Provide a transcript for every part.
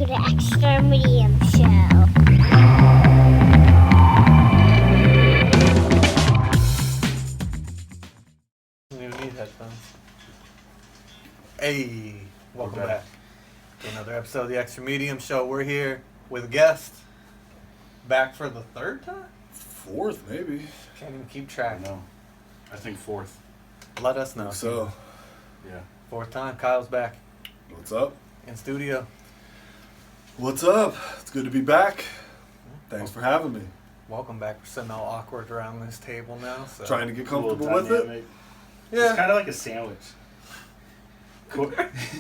to the Extra Medium Show. You need headphones. Hey, welcome back to another episode of the Extra Medium Show. We're here with a guest. Back for the third time? Fourth, maybe. Can't even keep track. No, I think fourth. Let us know. So, Yeah. Fourth time. Kyle's back what's up? in studio. What's up? It's good to be back. Thanks for having me. Welcome back. We're sitting all awkward around this table now. So. Trying to get Cool comfortable with it. dynamic. Yeah. It's kind of like a sandwich. Cool.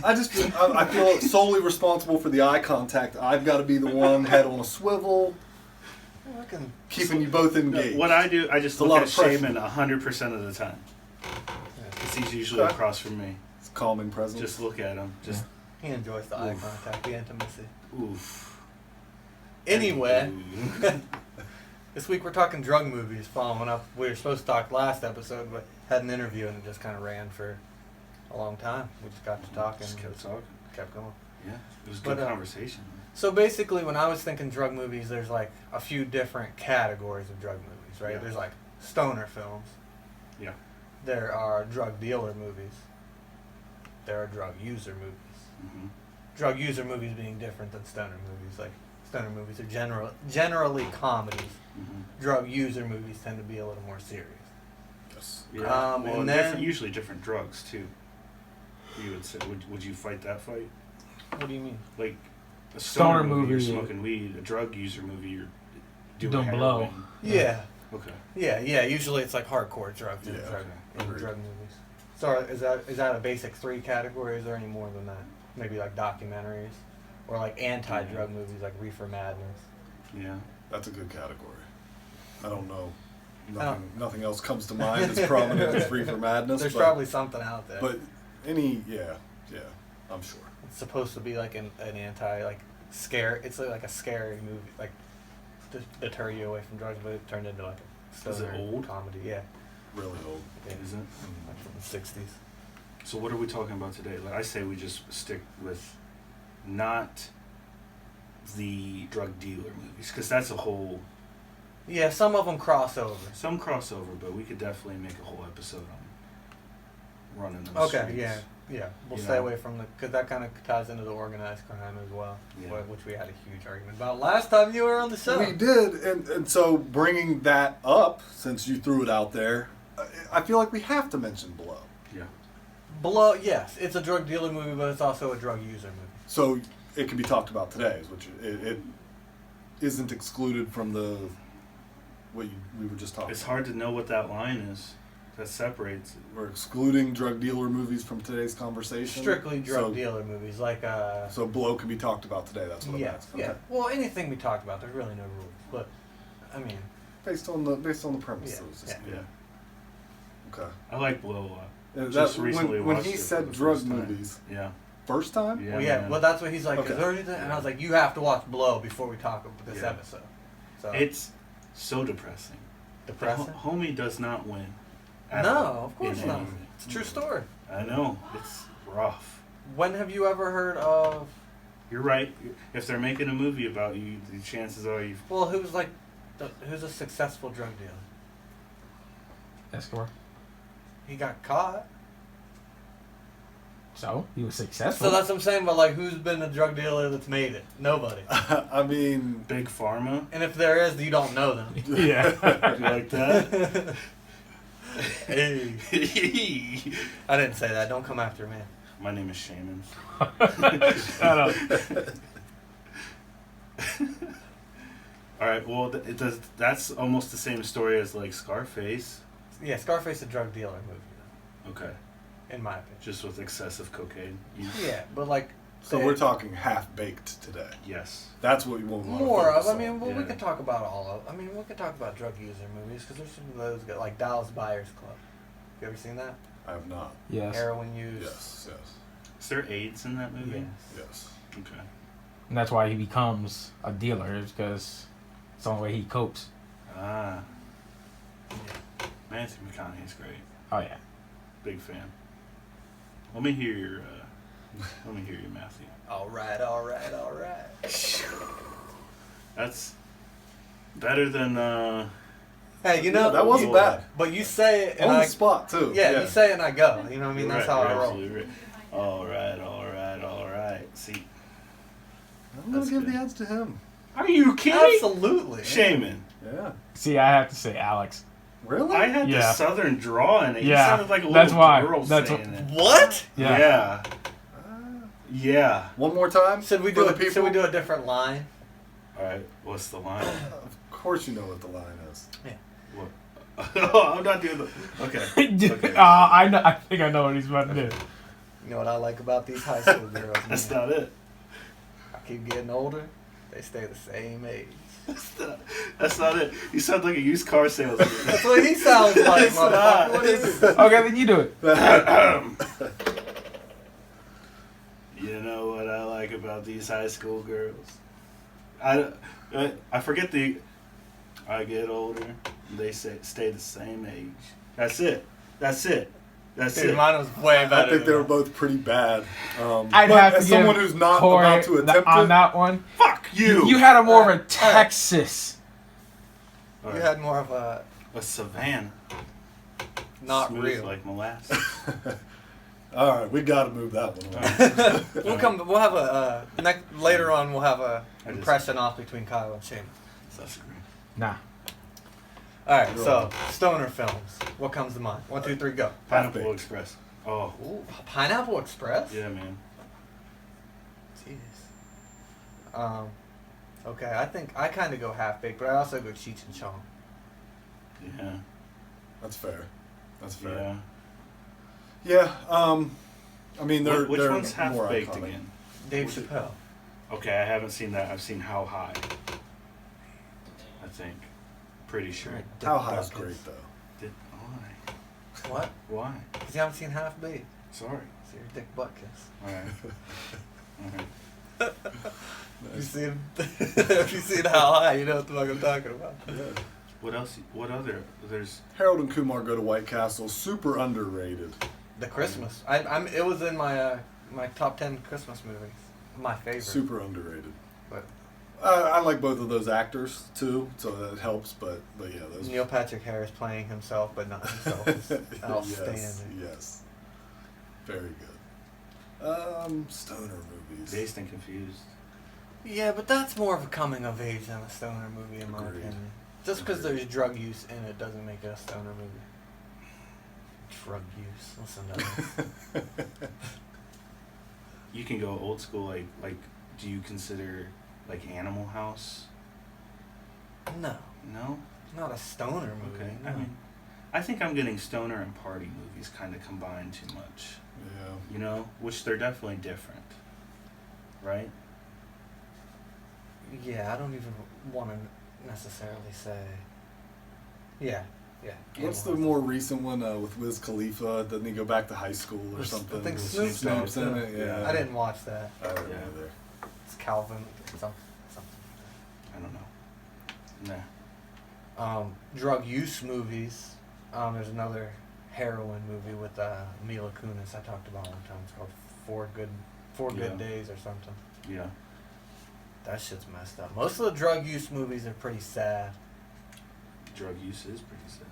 I feel solely responsible for the eye contact. I've got to be the one, head on a swivel, Fucking- keeping you both engaged. What I do, I just It's a look lot at of pressure. Shaman 100% of the time. Because he's usually Okay. across from me. It's a calming presence. Just look at him. Just He enjoys the eye Oof. contact, the intimacy. oof. Anyway, Ooh. this week we're talking drug movies. Following up, we were supposed to talk last episode, but had an interview and it just kind of ran for a long time. We just got to talking. Just kept talking. Kept going. Yeah, it was a But, good conversation. So basically, when I was thinking drug movies, there's like a few different categories of drug movies, right? Yeah. There's like stoner films. Yeah. There are drug dealer movies. There are drug user movies. Mm-hmm. Drug user movies being different than stoner movies. Like stoner movies are generally comedies. Mm-hmm. Drug user movies tend to be a little more serious. Yes. Yeah. Well, well, and then- different, usually different drugs too. You would say, would you fight that fight? What do you mean? Like a Stoner stoner movie, movie, you're smoking weed. A drug user movie, you're doing Don't heroin. blow. Yeah. Okay. Yeah. Usually it's like hardcore drugs in Yeah, drug, okay. in Agreed. drug movies. So is that a basic 3 category? Is there any more than that? Maybe like documentaries or like anti-drug movies like Reefer Madness. Yeah. That's a good category. I don't know. Oh. Nothing else comes to mind as prominent as Reefer Madness. There's but, probably something out there. But yeah, I'm sure. It's supposed to be like an anti like scare. It's like a scary movie, like to deter you away from drugs, but it turned into like a Is it stoner old? comedy. Yeah, Really old. yeah. Is it? Like from the '60s. So what are we talking about today? Like I say, we just stick with not the drug dealer movies because that's a whole Yeah, some of them cross over. some crossover, but we could definitely make a whole episode on running them. Okay, streets. yeah. We'll You stay know? away from because that kind of ties into the organized crime as well, Yeah. which we had a huge argument about last time you were on the show. We did, and so bringing that up, since you threw it out there, I feel like we have to mention Blow. Yeah. Blow, yes, it's a drug dealer movie, but it's also a drug user movie. So it can be talked about today, is what it isn't excluded from we were just talking. It's hard to know what that line is that separates it. We're excluding drug dealer movies from today's conversation. Strictly drug So- dealer movies, like So Blow can be talked about today. That's what I'm yeah, asking. yeah. Okay. Well, anything we talked about, there's really no rules, but I mean, Based on the premise. Yeah, that was just- Yeah. Okay. I like Blow a lot. And Just that- recently when watched he it for said the drug first time. movies, Yeah. first time. Yeah. well, yeah. man. Well, that's what he's like. Okay. Is there anything? And I was like, you have to watch Blow before we talk about this Yeah. episode. So It's so depressing. depressing. The homie does not win. at No, all of course in not. anything. It's a true story. I know. It's rough. When have you ever heard of? You're right. If they're making a movie about you, the chances are you've... Well, who's a successful drug dealer? Escobar. He got caught. So he was successful. So that's what I'm saying. But like, who's been a drug dealer that's made it? Nobody. I mean, Big Pharma? And if there is, you don't know them. yeah. You like that? Hey, I didn't say that. Don't come after me. My name is Shaman. Shut up. All right, well, that's almost the same story as, like, Scarface. Yeah, Scarface is a drug dealer movie, Okay. though, in my opinion. Just with excessive cocaine. Yeah, but like. so we're talking half baked today. Yes. That's what we want. More of. I on. mean, well, we Yeah. can talk about all of. I mean, we can talk about drug user movies because there's some of those good, like Dallas Buyers Club. You ever seen that? I have not. Yes. Heroin use. Yes. Is there AIDS in that movie? Yes. Yes. Okay. And that's why he becomes a dealer, is because it's the only way he copes. Ah. Matthew McConaughey's great. Oh yeah. Big fan. Let me hear your Let me hear you, Matthew. All right. That's better than. Hey, you know Yeah, that wasn't bad. But you say it, and On I the spot too. Yeah, you say it and I go. You know what I mean? You're That's right, how I you're roll. absolutely right. All right. See, I'm gonna give the edge to him. are you kidding? Absolutely. Shaman. Yeah. See, I have to say Alex. Really? I had Yeah. the southern draw in it. You Yeah, sounded like a little that's why. girl That's saying it. What? Yeah. Yeah. One more time. Should we for do the a people? Should we do a different line? All right. What's the line? Of course, you know what the line is. What? I'm not doing the. Okay. Okay. I know. I think I know what he's about to do. You know what I like about these high school girls? That's man? not it. I keep getting older. They stay the same age. That's not it. You sound like a used car salesman. That's what he sounds like, It's motherfucker. not. What is it? Okay, then you do it. You know what I like about these high school girls? I forget the. I get older. They stay the same age. That's it. Dude, mine was way better. I think they were than both pretty bad. I'd but have to as someone give who's not Corey about to attempt on it, that one. Fuck you. You had a more of a Texas. that. You had more of a a Savannah. not Smooth real. like molasses. all right, we got to move that one. Along. We'll have a later on. We'll have a I just- impression off between Kyle and Shane. That's great. Nah. All right, so stoner films. What comes to mind? 1, 2, 3, go. Pineapple Half-baked. Express. Oh. Ooh, Pineapple Express. Yeah, man. Jeez. Okay, I think I kind of go half baked, but I also go Cheech and Chong. Yeah. That's fair. That's Yeah. fair. Yeah. I mean, they're Which they're one's half more baked iconic. again? Dave What's it- Chappelle. Okay, I haven't seen that. I've seen How High. I think. Pretty sure. Right. How Dick high is Buckets. great though. Why? What? Why? Because you haven't seen Half Baked. Sorry. So you're Dick Buckets. Alright. You seen? If you seen How High, you know what the fuck I'm talking about. Yeah. What else? What other? There's. Harold and Kumar Go to White Castle. Super underrated. The Christmas. It was in my my top 10 Christmas movies. My favorite. Super underrated. But I like both of those actors too, so that helps. But yeah, those. Neil Patrick Harris playing himself, but not himself. Is outstanding. Yes. Very good. Stoner movies. Dazed and Confused. Yeah, but that's more of a coming of age than a stoner movie, in my Agreed. opinion. Just because Agreed. there's drug use in it doesn't make it a stoner movie. Drug use. Listen to this. You can go old school. Like, do you consider like Animal House? No, No. not a stoner movie. Okay. No. I mean, I think I'm getting stoner and party movies kind of combined too much. Yeah. You know, which they're definitely different, right? Yeah, I don't even want to necessarily say. Yeah, yeah. What's the Animal more recent one with Wiz Khalifa? Doesn't he go back to high school or With- I something? think With Snoop Dogg, Snoop's in too. it. Yeah. I didn't watch that. I didn't Yeah. either. It's Calvin. Something. I don't know. Nah. Drug use movies. There's another heroin movie with Mila Kunis I talked about one time. It's called Four Good Yeah. Days or something. Yeah. That shit's messed up. Most of the drug use movies are pretty sad. Drug use is pretty sad.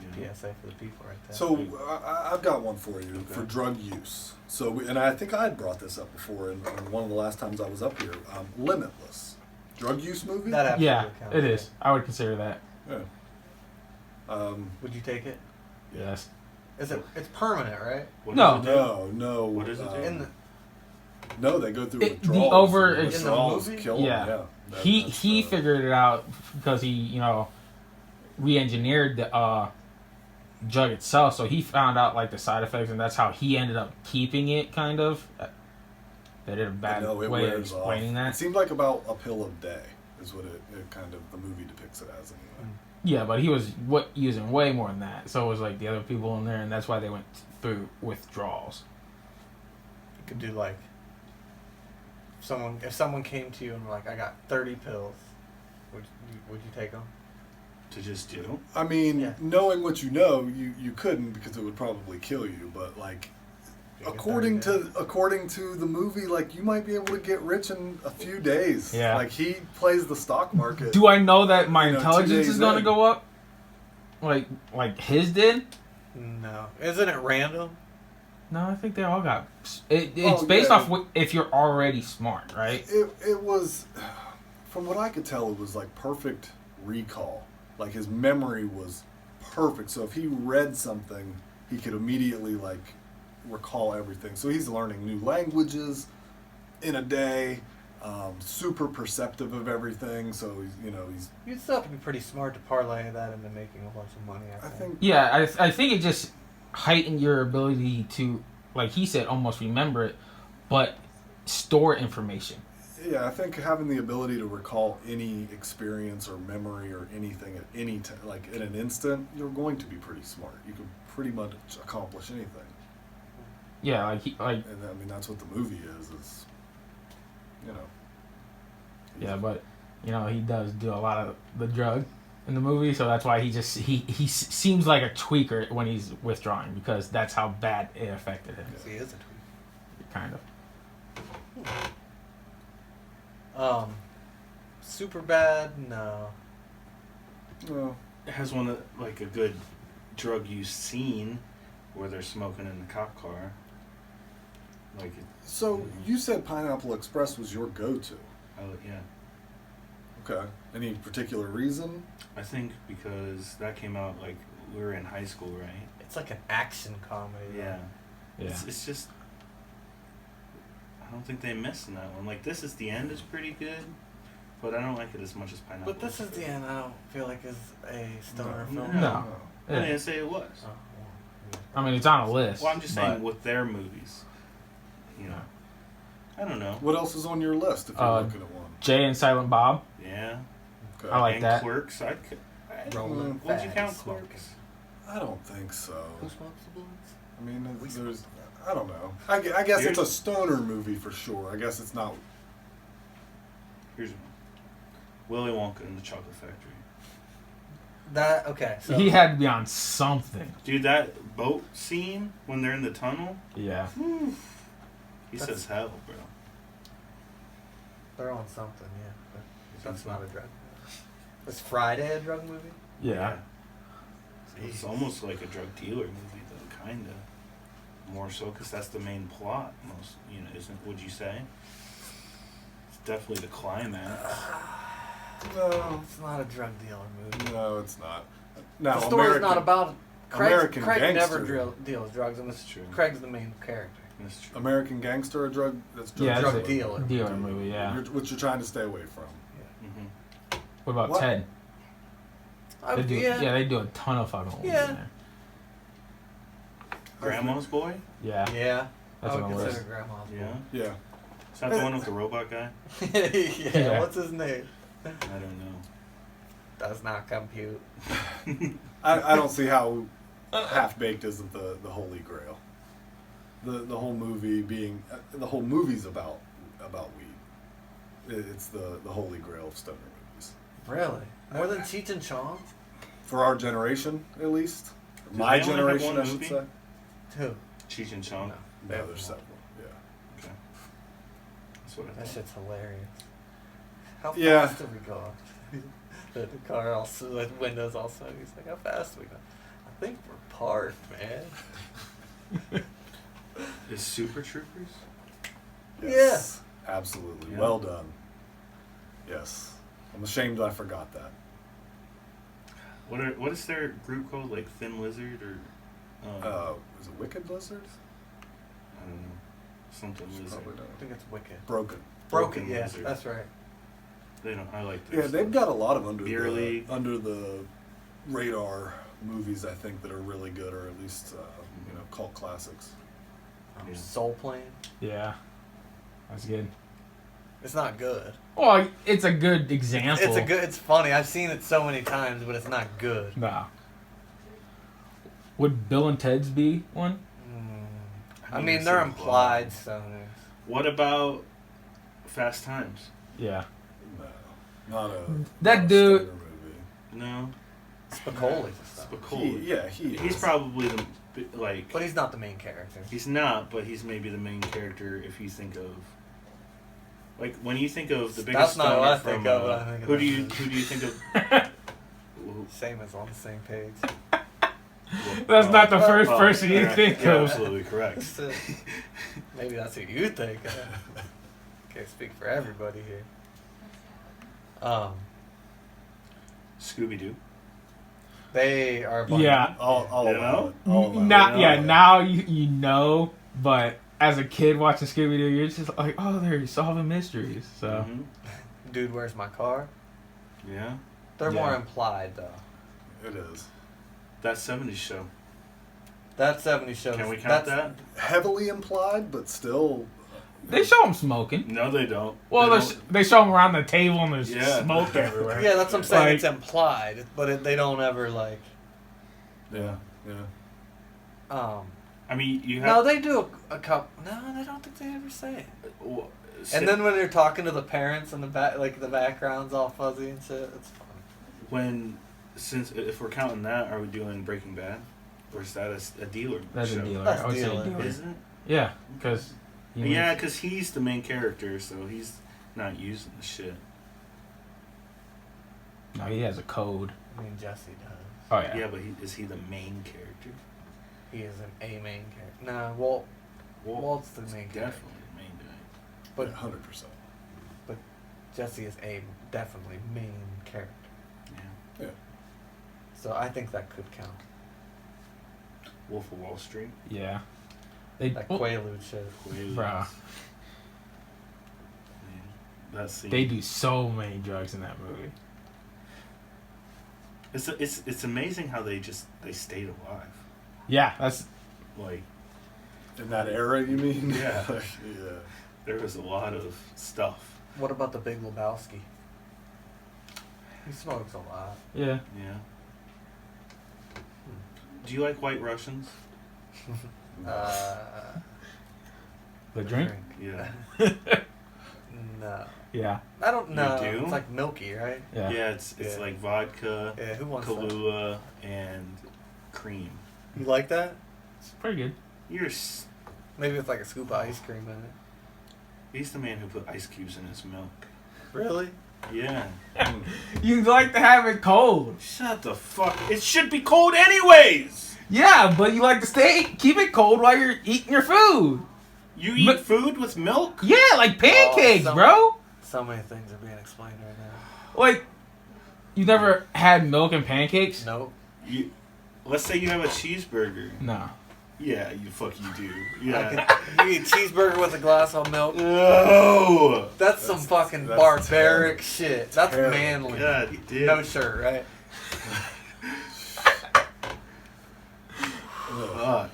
You know? PSA for the people right there. So I've got one for you Okay. for drug use. So and I think I had brought this up before in one of the last times I was up here. Limitless, drug use movie. that absolutely Yeah, counts. it is. I would consider that. Yeah. Would you take it? Yes. Is it? It's permanent, right? What No. does it do? No. What does it do? In the No, they go through It- the withdrawals. over- and in the withdrawals movie? kill 'em, Yeah. That- He that's, figured it out because he re-engineered the drug itself, so he found out like the side effects, and that's how he ended up keeping it. Kind of. They did a bad No, it way of wears off. explaining It that. seemed like about a pill a day is what it kind of the movie depicts it as anyway. Yeah, but he was using way more than that. So it was like the other people in there, and that's why they went through withdrawals. you could do like if someone came to you and were like, I got 30 pills, would you take them? To just do? I mean, Yeah. knowing what you know, you couldn't because it would probably kill you. But like, according to the movie, like you might be able to get rich in a few days. Yeah. Like he plays the stock market. Do I know that my 2 intelligence days is gonna in. go up? Like his did? No, isn't it random? No, I think they all got. It's Oh, based yeah. off if you're already smart, right? It was, from what I could tell, it was like perfect recall. Like his memory was perfect. So if he read something, he could immediately like recall everything. So he's learning new languages in a day. Super perceptive of everything. So he's. You'd still have to be pretty smart to parlay that into making a bunch of money. I think. Yeah, I think it just heightened your ability to, like he said, almost remember it, but store information. Yeah, I think having the ability to recall any experience or memory or anything at any time, like in an instant, you're going to be pretty smart. You can pretty much accomplish anything. Yeah, like And I mean, that's what the movie is you know. yeah, but he does do a lot of the drug in the movie, so that's why he seems like a tweaker when he's withdrawing, because that's how bad it affected him. He is a tweet. Kind of. Super bad? No. Well, It has one of like a good drug use scene where they're smoking in the cop car. Like, so you said Pineapple Express was your go-to. yeah. Okay. Any particular reason? I think because that came out like we were in high school, right? It's like an action comedy. Yeah. Yeah. It's just I don't think they missed in that one. Like This Is the End is pretty good, but I don't like it as much as Pineapple. But This Is the End, I don't feel like is a stoner No. film. No. I Yeah. didn't say it was. Oh, well, I mean, it's on a list. Well, I'm just but- saying with their movies, I don't know. What else is on your list if you're looking at one? Jay and Silent Bob. Yeah. Okay. I like and that. Clerks. Rolling Would you fast, count smoking. Clerks? I don't think so. Who smokes the bullets? I mean, there's I don't know. I guess it's a stoner movie for sure. I guess it's not. Here's one. Willy Wonka and the Chocolate Factory. Okay. So He had to be on something. Dude, that boat scene when they're in the tunnel, Yeah. he says hell, bro. they're on something, yeah. But that's not a drug. Was Friday a drug movie? Yeah. It's almost like a drug dealer movie, though, kind of. More so, because that's the main plot. Most, would you say? It's definitely the climax. No, It's not a drug dealer movie. no, it's not. Now, The story's not about. American Craig Gangster. never deals drugs, and True. Craig's the main character. That's true. American Gangster, a drug that's Yeah, drug it's a dealer. Dealer movie, yeah. which you're trying to stay away from. Mm-hmm. What about What? Ted? They do, Yeah. they do a ton of fucking movies Yeah. in there. Grandma's Boy? Yeah. Yeah. That's I on would the consider list. Grandma's Yeah. Yeah. Is that the one with the robot guy? yeah. Yeah. What's his name? I don't know. Does not compute. I don't see how Half Baked isn't the holy grail. The whole movie being the whole movie's about weed. It's the holy grail of stoner movies Really? More than Cheech and Chong? for our generation, at least. Did My they only have generation, one I should movie? say. Who? Cheech and Chong? No. No, there's several. Yeah. Okay. That's what I That thought. shit's hilarious. How Yeah. fast did we go? the car also, the windows also. He's like, how fast did we go? I think we're parked, man. Is Super Troopers? Yes. Absolutely. Yeah. Well done. Yes. I'm ashamed I forgot that. What is their group called? Like Thin Lizard or Is it Wicked Lizard? I don't know. Something Lizard. Probably not. I think it's Wicked. Broken. Broken, yeah, Lizard. that's right. They don't. I like Yeah, this. they've got a lot of Beer League. under the radar movies, I think, that are really good, or at least cult classics. Yeah. Soul Plane. Yeah. That's good. It's not good. Well, it's a good example. It's funny. I've seen it so many times, but it's not good. Nah. Would Bill and Ted's be one? I mean, they're implied stoners. What about Fast Times? Yeah. No, not a That not a dude- stoner movie. No. Spicoli's and stuff. Spicoli. He He's is. probably the like. But he's not the main character. He's not, but he's maybe the main character if you think of. Like when you think of the biggest That's not what I stoner think from, of when I think of who that do you movie. think of? Same as on the same page. That's not the first Oh, person you yeah, think you're of. absolutely correct. Maybe that's who you think of. Can't speak for everybody here. Scooby Doo. They are. Bunny. Yeah. I'll You allow know? it. I'll allow Now, it. yeah, now you know, but as a kid watching Scooby Doo, you're just like, oh, they're solving mysteries. So Mhm. Dude, where's my car? Yeah, They're Yeah. more implied though. It is. that '70s show. That 70s show. Can we count that? Heavily implied, but still. they show them smoking. No, they don't. Well, They they show them around the table and there's Yeah. smoke everywhere. Yeah, that's what I'm saying. Like- It's implied, but they don't ever like. Yeah. Yeah. I mean, you No, have. they do a couple. No, I don't think they ever say it. Well, And then when they're talking to the parents and the back, like the background's all fuzzy and shit, it's fun. since if we're counting that, are we doing Breaking Bad, or is that a dealer? That's show? a dealer. That's I would say dealer. dealer. Isn't it? Yeah, because Yeah, because he's the main character, so he's not using the shit. no, he has a code. I mean, Jesse does. Oh yeah. Yeah, but is he the main character? He is a main character. Nah, Walt's the main character. Definitely the main guy. But 100%. Jesse is definitely main character. Yeah. Yeah. So I think that could count. Wolf of Wall Street. Yeah. They, That oh, Quaalude shit. bruh, That scene. they do so many drugs in that movie. It's amazing how they stayed alive. Yeah, that's Like In that era, you mean? Yeah. Yeah. there was a lot of stuff. What about the Big Lebowski? He smokes a lot. yeah. Yeah. Do you like White Russians? The drink. Yeah. No. Yeah. I don't know. You do? It's like milky, right? Yeah. Yeah, it's Yeah. like vodka, Yeah, who wants that? Kahlua, and cream. You like that? It's pretty good. Maybe it's like a scoop of ice cream in it. He's the man who put ice cubes in his milk. Really? Yeah. You like to have it cold. Shut the fuck. It should be cold anyways. Yeah, but you like to keep it cold while you're eating your food. You eat food with milk? Yeah, like pancakes, some- bro. So many things are being explained right now. Like, you never had milk and pancakes? Nope. Let's say you have a cheeseburger. No. Yeah, you do. Yeah. You eat cheeseburger with a glass of milk. No. That's some fucking that's barbaric shit. That's terrible. manly. God damn. No shirt, right? Fuck.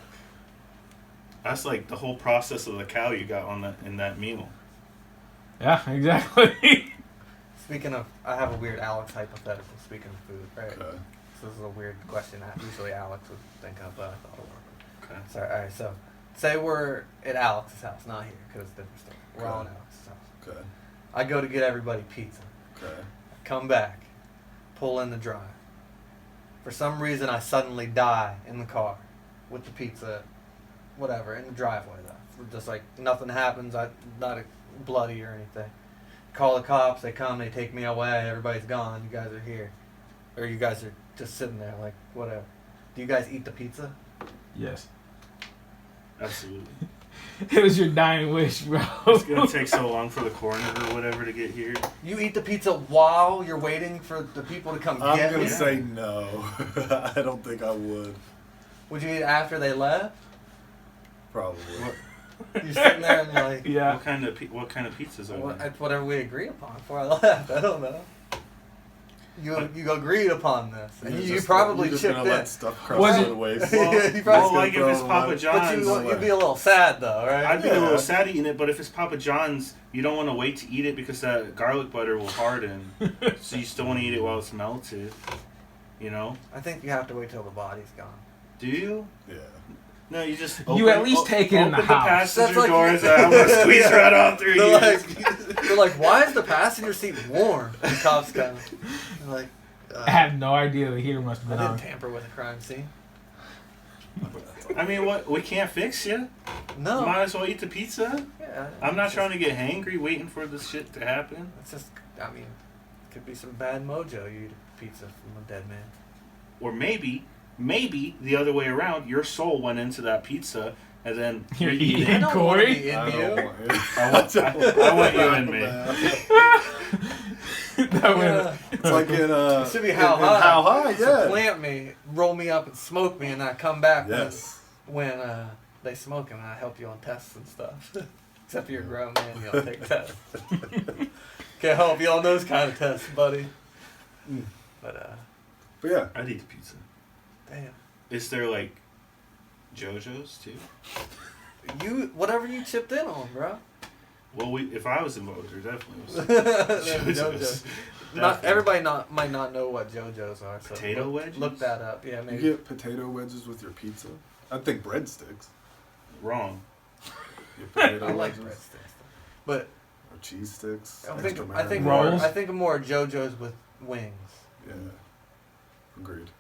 That's like the whole process of the cow you got in that meal. Yeah, exactly. Speaking of, I have a weird Alex hypothetical. Speaking of food, right? Okay. So this is a weird question that usually Alex would think of, but I thought it would. Okay. Sorry. All right. So, say we're at Alex's house, not here, because it's a different story. We're all in Okay. Alex's house. Okay. I go to get everybody pizza. Okay. Come back, pull in the drive. For some reason, I suddenly die in the car with the pizza, whatever, in the driveway though. Just like nothing happens, I'm not bloody or anything. Call the cops, they come, they take me away, everybody's gone, you guys are here. Or you guys are just sitting there like, whatever. Do you guys eat the pizza? Yes. Absolutely. It was your dying wish, bro. It's gonna take so long for the coroner or whatever to get here. You eat the pizza while you're waiting for the people to come I'm get gonna you? say no. I don't think I would. Would you eat it after they left? Probably. You're sitting there and you're like, Yeah. What kind of pizzas are there? It's whatever we agree upon before I left. I don't know. You agreed upon this, and you just- probably you're just chipped gonna in. let stuff cross Was to it- the waist. Yeah, you Just probably- Well, gonna like if throw it's them Papa on. But John's, you'd be a little sad though, right? I'd be a little Yeah. sad eating it, but if it's Papa John's, you don't want to wait to eat it because that garlic butter will harden. So you still want to eat it while it's melted. You know? I think you have to wait till the body's gone. Do you? Yeah. No, you just You at least take it in the open house. passenger That's like- door and say, I'm gonna squeeze Yeah. right on through They're you. they're like, why is the passenger seat warm? The cops come. They're like, I have no idea the heater must have I been didn't on. tamper with a crime scene. I mean, what? We can't fix you. No. Might as well eat the pizza. Yeah. I'm not trying to get hangry waiting for this shit to happen. It's just, I mean, it could be some bad mojo. You eat a pizza from a dead man. Or maybe the other way around. Your soul went into that pizza, and then You're you eat eating it. Corey? I don't want it. I want you in me. That went- Yeah. It's like in It should be How in High. How High, So yeah. plant me, roll me up and smoke me, and I come back Yes. when they smoke and I help you on tests and stuff. Except for you're a grown man, you don't take tests. Can't help you on those kind of tests, buddy. But yeah, I'd eat the pizza. damn, Is there like JoJo's too? you whatever you chipped in on, bro. Well, if I was involved, there definitely was. JoJo's. JoJo's. Not Definitely. everybody might not know what JoJo's are. So Potato wedges? Look that up. Yeah, you maybe. get potato wedges with your pizza. I think breadsticks. Wrong. You get potato I like wedges breadsticks, but or cheese sticks. I extra think marinara. more. Rolls? I think more JoJo's with wings. Yeah, agreed.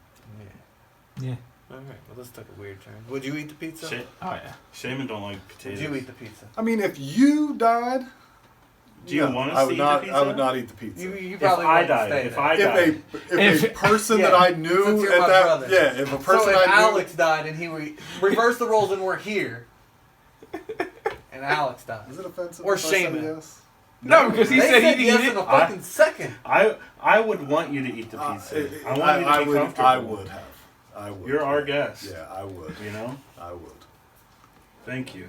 Yeah. Yeah. All right. Well, this took a weird turn. Would you eat the pizza? Oh yeah. Shaman don't like potatoes. Would you eat the pizza? I mean, if you died, Do you no, want us I to would eat not. the pizza? I would not eat the pizza. You If probably I wouldn't died, stay if there. I died. If a person that I knew Since you're at my that, brother. yeah, if a person So if I knew, Alex died and he reverse the roles and we're here, and Alex died, is it offensive? Or if I say Shaman. yes? No, because he they said said he'd yes eat in a it. fucking second. I would want you to eat the pizza. I want you to be comfortable. I would have. I would. You're our guest. Yeah, I would. You know? I would. Thank you.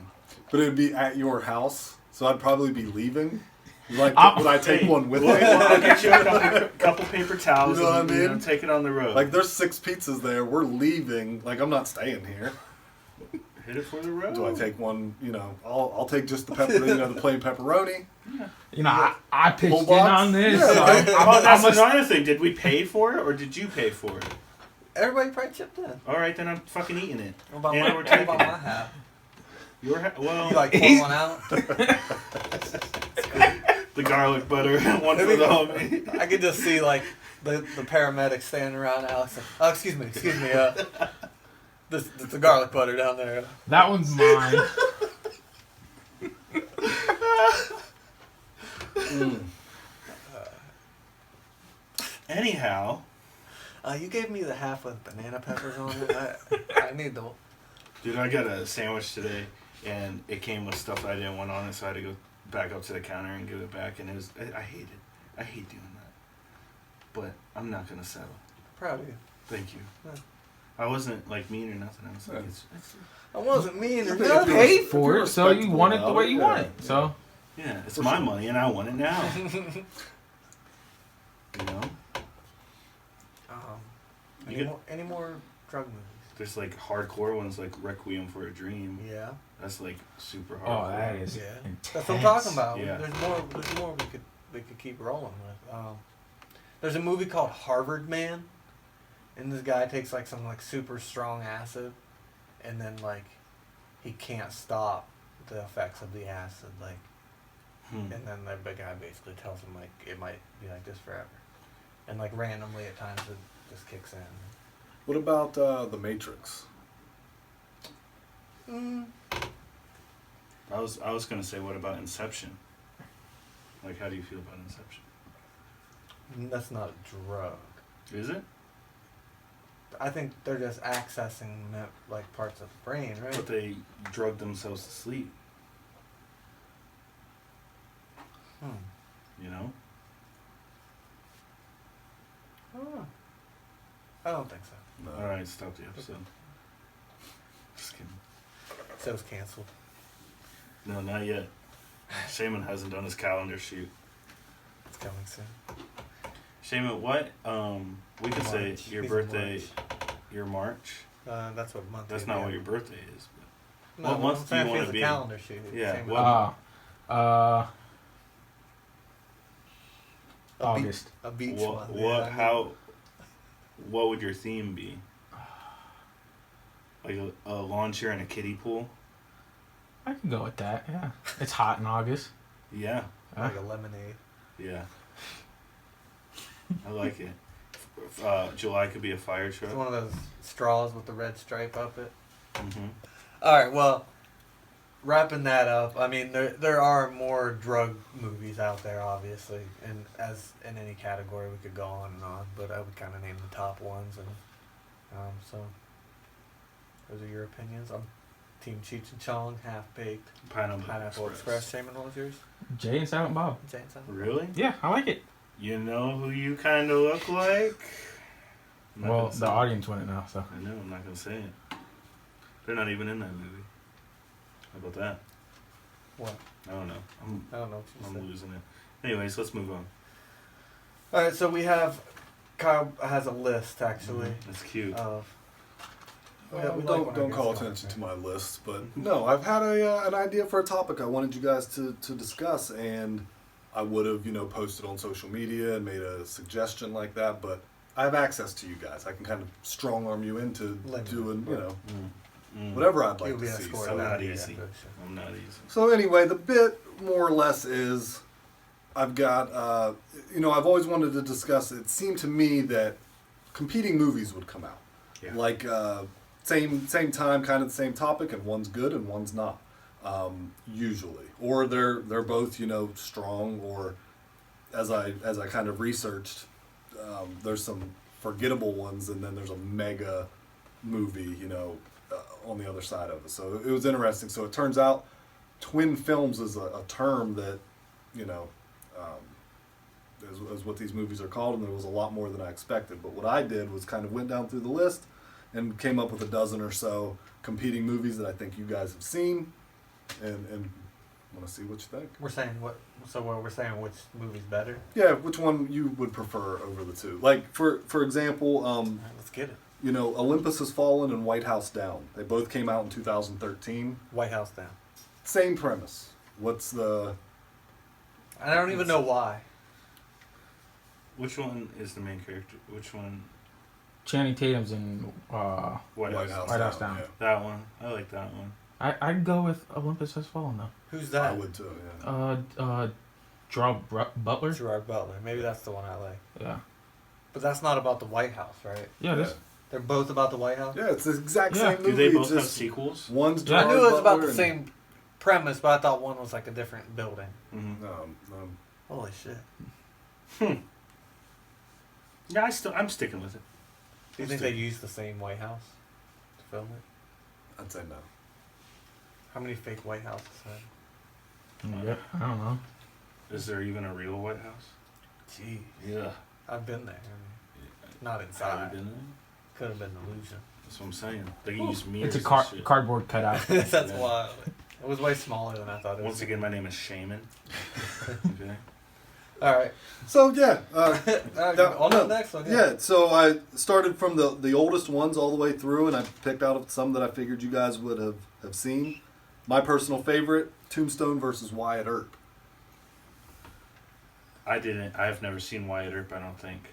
But it'd be at your house, so I'd probably be leaving. Like, I'm- would I take Hey, one with well, me? I'll get you a couple paper towels. You know what and, I mean? take it on the road. Like, there's 6 pizzas there. We're leaving. Like, I'm not staying here. Hit it for the road. Do I take one? You know, I'll take just the pepperoni, the plain pepperoni. You know, I pitched Full in box? on this. Yeah, so like- Oh, that's I'm a- another thing. Did we pay for it or did you pay for it? Everybody probably chipped in. All right, then I'm fucking eating it. What about, And my, we're what about taking my half? Well, You like pour one out? the garlic butter, one for the homie. I could just see like the paramedics standing around Alex. Like, oh, excuse me. The garlic butter down there. That one's mine. Anyhow, You gave me the half with banana peppers on it. I need the. dude, I got a sandwich today, and it came with stuff that I didn't want on it, so I had to go back up to the counter and give it back. And I hate it. I hate doing that. But I'm not gonna settle. Proud of you. Thank you. Yeah. I wasn't like mean or nothing. I was like, it's I wasn't mean or If you're nothing. Paid for it, so you respectable want it the about way it, you yeah. want it. So yeah, it's For my sure. money, and I want it now. You know, You get- Any more drug movies? there's like hardcore ones like Requiem for a Dream. Yeah. That's like super oh, hardcore. that is Yeah. intense. That's what I'm talking about. Yeah. There's more we could keep rolling with. There's a movie called Harvard Man, and this guy takes like some like super strong acid, and then like he can't stop the effects of the acid. Like, Hmm. and then the big guy basically tells him like it might be like this forever, and like randomly at times it just kicks in. What about The Matrix? Mm. I was gonna say, what about Inception? Like, how do you feel about Inception? That's not a drug. Is it? I think they're just accessing like parts of the brain, right? But they drug themselves to sleep. You know? Oh. I don't think so. No. All right, stop the episode. Just kidding. So it's canceled. No, not yet. Shaman hasn't done his calendar shoot. It's coming soon. Shaman, what? We could say March. your He's in birthday. Your March. That's what month. That's it'd not be what in. your birthday is. No, what month I'm do you saying if wanna it's a be? calendar shoot. Yeah, same what- month. A August. A beach What? month. What? yeah, How? What would your theme be? Like a lawn chair and a kiddie pool? I can go with that. Yeah, it's hot in August. Yeah, like a lemonade. yeah. I like it. July could be a fire truck. It's one of those straws with the red stripe up it. Mm-hmm. All right, well, wrapping that up. I mean, there are more drug movies out there, obviously, and as in any category, we could go on and on. But I would kind of name the top ones, and so those are your opinions. I'm Team Cheech and Chong, Half Baked, Pineapple Express. Shaman, what was yours? Jay and Silent Bob. Jay and Silent. Really? Yeah, I like it. You know who you kind of look like? I'm not Well, gonna say the it. audience won it now, so. I know, I'm not going to say it. They're not even in that movie. How about that? What? I don't know. I don't know what you I'm said. losing it. Anyways, let's move on. All right, so we have Kyle has a list actually That's cute. of. Don't call attention to my list, but no, I've had an idea for a topic I wanted you guys to discuss, and I would have posted on social media and made a suggestion like that, but I have access to you guys. I can kind of strong arm you into doing whatever I'd like to see. I'm not easy. I'm not easy. So anyway, the bit more or less is I've got I've always wanted to discuss. It seemed to me that competing movies would come out, like same time, kind of the same topic, and one's good and one's not, usually, or they're both strong, or as I kind of researched, there's some forgettable ones, and then there's a mega movie on the other side of it. So it was interesting. So it turns out twin films is a term that is what these movies are called, and there was a lot more than I expected. But what I did was kind of went down through the list and came up with a dozen or so competing movies that I think you guys have seen, and want to see what you think. We're saying what? So we're saying which movie's better? Yeah, which one you would prefer over the two? Like for example, All right, let's get it. Olympus Has Fallen and White House Down. They both came out in 2013. White House Down. Same premise. What's the? I don't even know why. Which one is the main character? Which one? Channing Tatum's in White House Down. Yeah. That one. I like that one. I'd go with Olympus Has Fallen, though. Who's I that? would too. Yeah. Gerard Butler? Gerard Butler. Maybe that's the one I like. Yeah. But that's not about the White House, right? Yeah, it is. They're both about the White House? Yeah, it's the exact Yeah. same movie. Do they both it's have just sequels? One's Yeah. I Gerard knew it was about Butler the same premise, but I thought one was like a different building. Mm-hmm. Holy shit. Yeah, I'm sticking with it. Do you think they used the same White House to film it? I'd say no. How many fake White Houses have? Yeah, I don't know. Is there even a real White House? Gee, Yeah. I've been there. I mean, not Have inside. you been there? Could have been an illusion. That's what I'm saying. They use mirrors. It's a and shit. cardboard cutout. That's Yeah. why. It was way smaller than I thought it was. Once again, my name is Shaman. Okay. All right. So yeah, On to the next one. yeah. So I started from the oldest ones all the way through, and I picked out some that I figured you guys would have seen. My personal favorite: Tombstone versus Wyatt Earp. I've never seen Wyatt Earp. I don't think.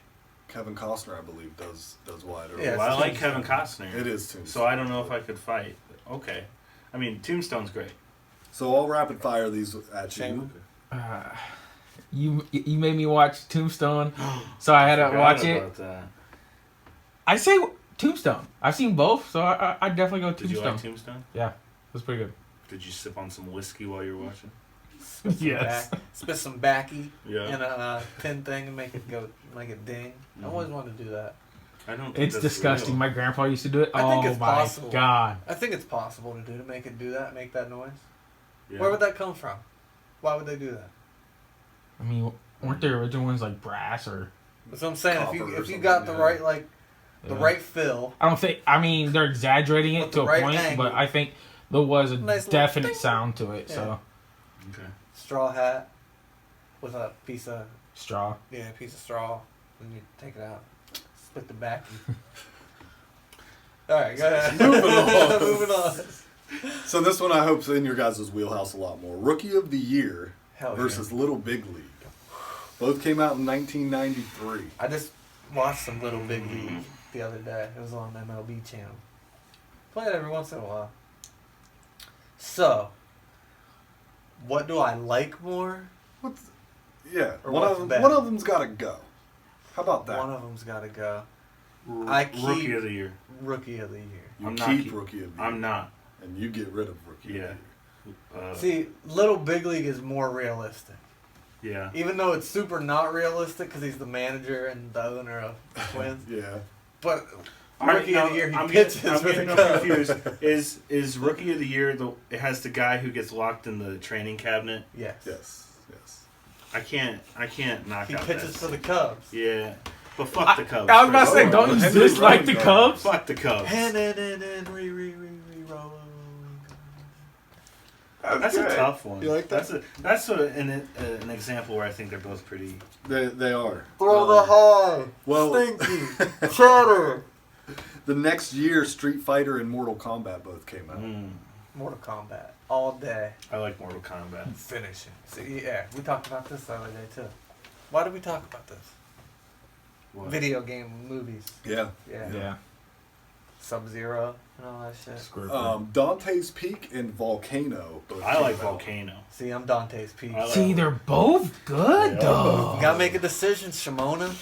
Kevin Costner, I believe, does Wyatt Earp. Yeah, Well, I like Tombstone. Kevin Costner. It is Tombstone. So I don't know if I could fight. Okay. I mean, Tombstone's great. So I'll rapid fire these at you. Shame. You made me watch Tombstone, so I had to Forgot watch it. about that. I say Tombstone. I've seen both, so I definitely go Did you Tombstone. like Tombstone? Yeah, it was pretty good. Did you sip on some whiskey while you were watching? Yes. Spit some backy Yeah. in a tin thing and make it ding. I always wanted to do that. I don't. Think It's that's disgusting. real. My grandpa used to do it. I think Oh it's my possible. god. I think it's possible to do to make it do that, make that noise. Yeah. Where would that come from? Why would they do that? I mean, weren't the original ones like brass or? That's what I'm saying. Copper or If you got the something, right the Yeah. right fill, I don't think. I mean, they're exaggerating it With to the a right point, angle. but I think there was a Nice little definite ding. sound to it. Yeah. So Okay. straw hat with a piece of straw. straw, and you take it out, split the back. All right, go ahead. Moving on. Moving on. So this one I hope's in your guys' wheelhouse a lot more. Rookie of the Year Hell versus Little Big League. Both came out in 1993. I just watched some Little Big League the other day. It was on MLB channel. Play it every once in a while. So, what do I like more? Yeah, Or one what's of them. better? One of them's got to go. How about that? One of them's got to go. Rookie of the year. Rookie of the year. You I'm keep not keep- Rookie of the Year. I'm not. And you get rid of Rookie Yeah. of the Year. See, Little Big League is more realistic. Yeah. Even though it's super not realistic because he's the manager and the owner of the Twins. Yeah. But Alright, Rookie of the Year, he I'm pitches getting for the confused. Cubs. Is Rookie of the Year it has the guy who gets locked in the training cabinet? Yes. Yes. Yes. I can't knock He out pitches that. for the Cubs. Yeah. But fuck the Cubs. I was about to say, Oh, don't you Henry dislike the Ruggs. Cubs? Fuck the Cubs. Roll. That's a tough one. You like that? That's an example where I think they're both pretty. They are. Throw the high. Well, Stinky. Cheddar. the next year, Street Fighter and Mortal Kombat both came out. Mortal Kombat. All day. I like Mortal Kombat. Finishing. See, yeah, we talked about this the other day, too. Why did we talk about this? What? Video game movies. Yeah. Yeah. Sub-Zero and all that shit. Dante's Peak and Volcano. Both I came like out. Volcano. See, I'm Dante's Peak. I like- See, they're both good, though. You gotta make a decision, Shimona.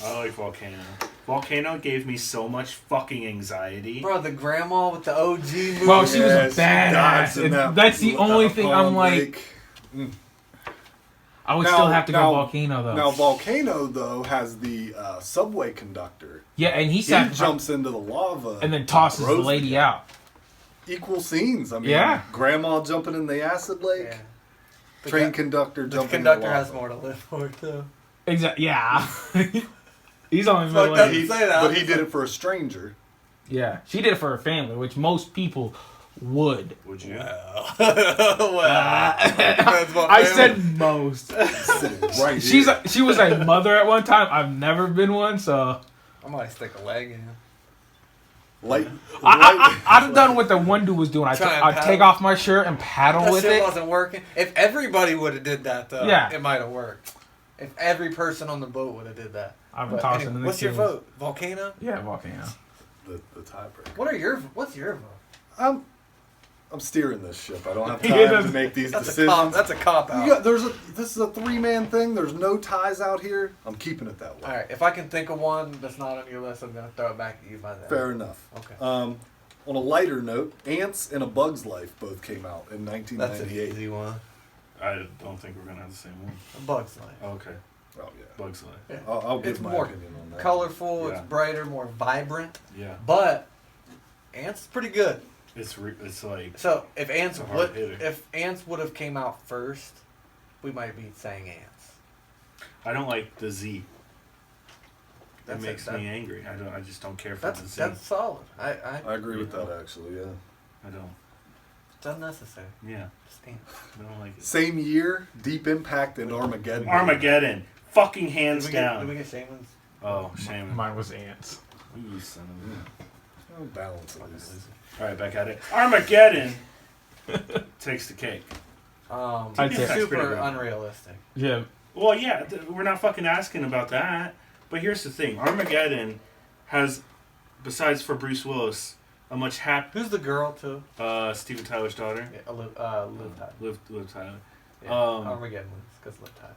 I like Volcano. Volcano gave me so much fucking anxiety. Bro, the grandma with the OG movie. Bro, she was Yeah, she dives in badass. That's the only thing I'm Pond like. Lake. I would Now- still have to now- go Volcano, though. Now, Volcano, though, has the subway conductor. Yeah, and he He sat jumps into the lava. and then tosses the throws lady it. out. Equal scenes. I mean, Yeah. grandma jumping in the acid lake. Yeah. The Train co- conductor The jumping conductor in the lava. has more to live for, too. Exactly. Yeah. He's only Fuck middle that. aged. Say that. But he did it for a stranger. Yeah, she did it for her family, which most people would. Would you? I said most. Right. She was a mother at one time. I've never been one, so I might stick a leg in. Light. I've done what the one dude was doing. Try and I'd take paddle. off my shirt and paddle That with shit it. wasn't working. If everybody would have did that, though, Yeah. it might have worked. If every person on the boat would have did that. I've been But tossing anyway, in the what's your killers. vote? Volcano? Yeah, Volcano. The tiebreaker. What's your vote? I'm steering this ship. I don't have He time to doesn't- make these That's a decisions. cop. That's a cop out. This is a 3-man thing. There's no ties out here. I'm keeping it that way. All right. If I can think of one that's not on your list, I'm gonna throw it back at you by that. Fair enough. Okay. On a lighter note, Ants and A Bug's Life both came out in That's an 1998. easy one. I don't think we're gonna have the same one. A Bug's Life. Okay. Oh yeah. Bugs Life. Yeah. I'll give It's my more opinion on that. colorful. Yeah. It's brighter, more vibrant. Yeah. But Ants is pretty good. It's like So if Ants It's a hard would have came out first, we might be saying Ants. I don't like the Z. That That's makes it, me angry. I just don't care for the Z. That's solid. I I agree with that actually. Yeah. I don't. It's unnecessary. Yeah. Just Ants. I don't like it. Same year, Deep Impact and Armageddon. Armageddon. Fucking hands Did down. we get Shaman's? Oh, shame. Mine was ants. You son of a... Oh, balance at least. All right, back at it. Armageddon takes the cake. I'd say- Super That's pretty good. unrealistic. Yeah. Well, yeah, we're not fucking asking about that. But here's the thing: Armageddon has, besides for Bruce Willis, a much happier. Who's the girl too? Steven Tyler's daughter, Yeah, Liv Tyler. Liv Tyler. Yeah, Armageddon wins because Liv Tyler.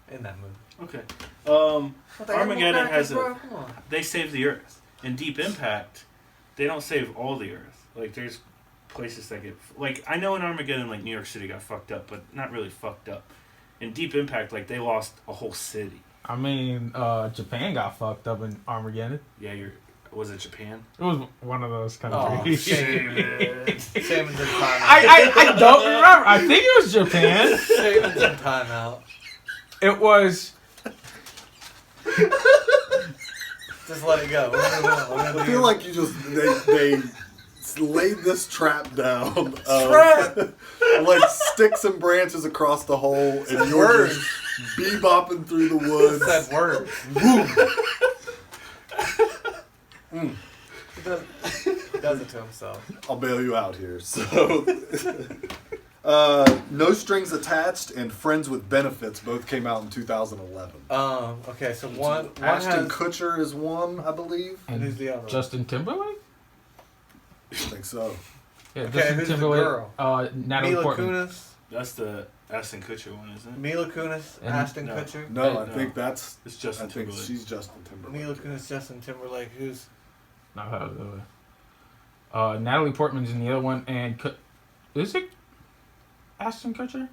In that movie. Okay. What the Armageddon animal has crackers, bro? Come on. They save the Earth. In Deep Impact, they don't save all the Earth. Like there's places that get like I know in Armageddon like New York City got fucked up, but not really fucked up. In Deep Impact, like they lost a whole city. I mean, Japan got fucked up in Armageddon. Yeah, was it Japan? It was one of those Oh, countries. Shaman's in timeout. I don't remember. I think it was Japan. Shaman's in timeout. It was. Just let it go. We're gonna I feel like you just they laid this trap down. Trap! Like sticks and branches across the hole, and you're Words. just bebopping through the He woods. said words. He does it to himself. I'll bail you out here. So, No Strings Attached and Friends with Benefits both came out in 2011. Okay, so one Ashton has. Kutcher is one, I believe. And who's the other? Justin Timberlake? I think so. Yeah, Okay, Justin who's the Timberlake. girl? Natalie Mila Portman. Kunis. That's the Ashton Kutcher one, isn't it? Mila Kunis, And- Ashton No. Kutcher. No, I No. think that's. It's Justin I think Timberlake. she's Justin Timberlake. Mila Kunis, Justin Timberlake. Who's No, that was the other. Natalie Portman's in the other one, and is it Ashton Kutcher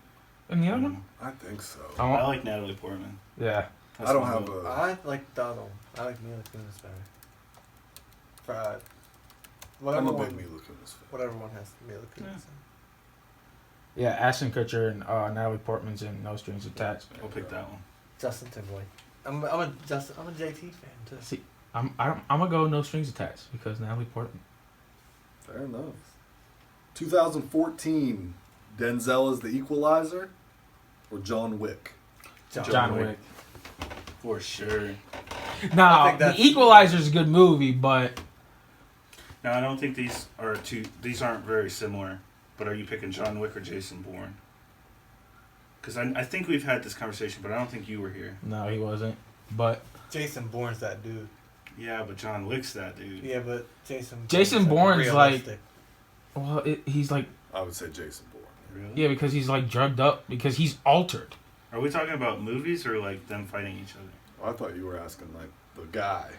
in the other one? I think so. I I want- like Natalie Portman. Yeah. That's I don't my have vote. a. I like the other one. I like Mila Kunis better. I'm Whatever a one, big Mila Kunis fan. whatever one has Mila Kunis. Yeah, Ashton Kutcher and Natalie Portman's in No Strings Attached. I'll pick that one. Justin Timberlake. I'm a JT fan too. See, I'm gonna go No Strings Attached because Natalie Portman. Fair enough. 2014, Denzel is the Equalizer, or John Wick. John Wick. For sure. Now, think The that's- Equalizer's a good movie, but Now, I don't think these aren't very similar, but are you picking John Wick or Jason Bourne? Because I think we've had this conversation, but I don't think you were here. no, he wasn't. But Jason Bourne's that dude. Yeah, but John Wick's that dude. Yeah, but Jason Bourne's like- realistic. well, he's like I would say Jason Bourne. Really? yeah, because he's like drugged up because he's altered. Are we talking about movies or like them fighting each other? I thought you were asking like the guy.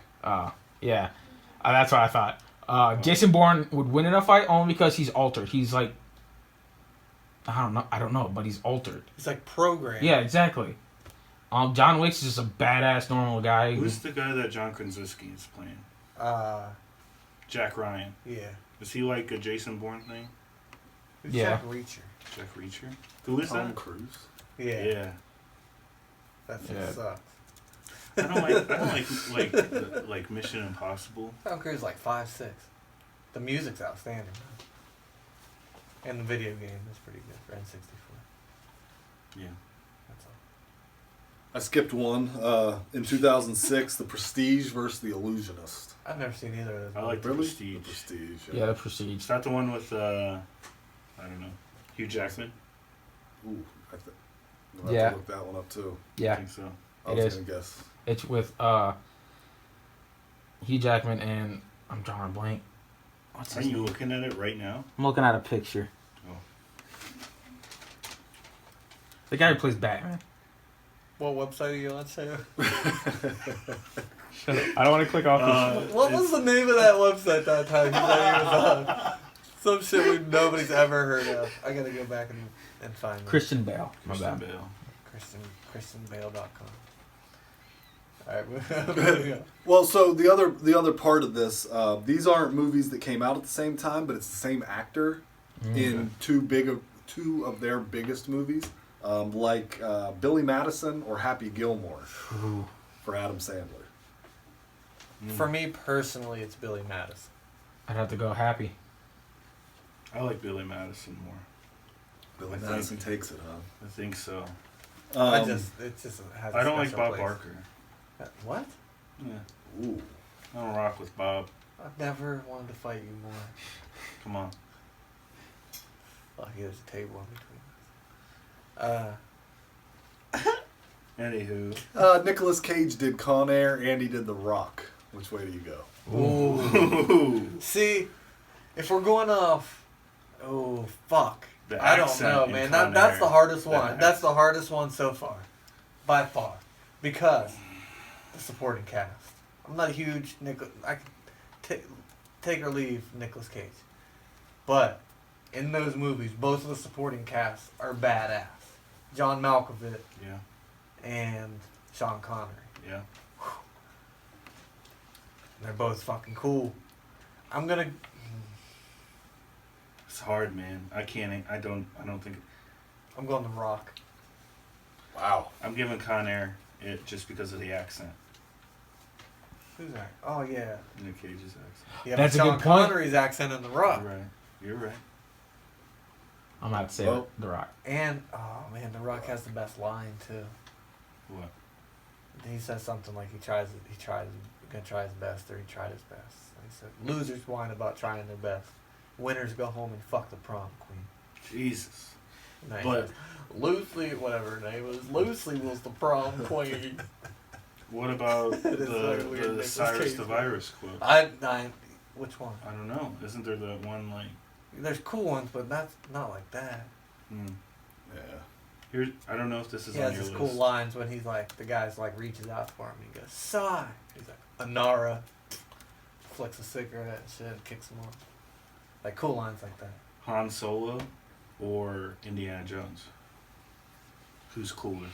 Yeah, that's what I thought. Jason Bourne would win in a fight only because he's altered. He's like, I don't know, but he's altered. He's like programmed. Yeah, exactly. John Wick's just a badass normal guy. Who's the guy that John Krasinski is playing? Jack Ryan. Yeah. Is he like a Jason Bourne thing? Who's Yeah. Jack Reacher? Jack Reacher? Who is Tom that? Cruise. Yeah. Yeah. That Yeah. sucks. I don't like Mission Impossible. Tom Cruise is like 5'6". The music's outstanding. And the video game is pretty good for N64. Yeah. That's all. I skipped one. In 2006, The Prestige versus The Illusionist. I've never seen either of those. I like The Really? Prestige. The Prestige. Yeah, the Prestige. Is that the one with I don't know, Hugh Jackman? Ooh, we'll have Yeah. to look that one up too. I Yeah, think so. I It was is. gonna guess. it's with Hugh Jackman and I'm drawing a blank. What's Are his you name? looking at it right now? I'm looking at a picture. Oh. The guy who plays Batman. What website are you on, Sarah? Shut up. I don't want to click off What was the name of that website that time you said he was on? Some shit nobody nobody heard of. I gotta go back and find it. Christian Bale. My Christian bad. Bale. ChristianBale.com. Alright, moving on. Well, so the other part of this, these aren't movies that came out at the same time, but it's the same actor in two of their biggest movies, like Billy Madison or Happy Gilmore Ooh. for Adam Sandler. For me personally, it's Billy Madison. I'd have to go Happy. I like Billy Madison more. Billy I think- Madison takes it, huh? I think so. It just has a I don't like special Bob place. Barker. What? Yeah. Ooh. I don't rock with Bob. I've never wanted to fight you more. Come on. Oh, here's a table in between us. Anywho. Nicolas Cage did Con Air and he did The Rock. Which way do you go? Ooh. See, if we're going off, oh fuck, The I don't accent know, in man. Con That's Air. the hardest The one. That's the accent. hardest one so far, by far, because the supporting cast. I'm not a huge I can take or leave Nicolas Cage, but in those movies, both of the supporting cast are badass. John Malkovich Yeah. and Sean Connery. Yeah. They're both fucking cool. I'm gonna. It's hard, man. I don't think. I'm going to Rock. Wow. I'm giving Con Air it just because of the accent. Who's that? Oh yeah. Nick Cage's accent. Yeah, That's a Sean good point. Connery's accent in The Rock. You're right. You're right. I'm about to say Well- The Rock. And oh man, The Rock has the best line too. What? He says something like gonna try his best, or he tried his best. He said, "Losers whine about trying their best. Winners go home and fuck the prom queen." Jesus. And he But- says, Loosely, whatever her name was, Loosely was the prom queen. What about It is so weird, the Nicolas Cyrus Cage. the Virus quote? Which one? I don't know. Isn't there that one like? There's cool ones, but not like that. Hmm. Yeah. Here's, I don't know if this is He on has your his list. cool lines when he's like, the guy's like reaches out for him. He goes, "Sigh." He's like, "Anara." Flicks a cigarette and shit, and kicks him off. Like cool lines like that. Han Solo or Indiana Jones? Who's cooler?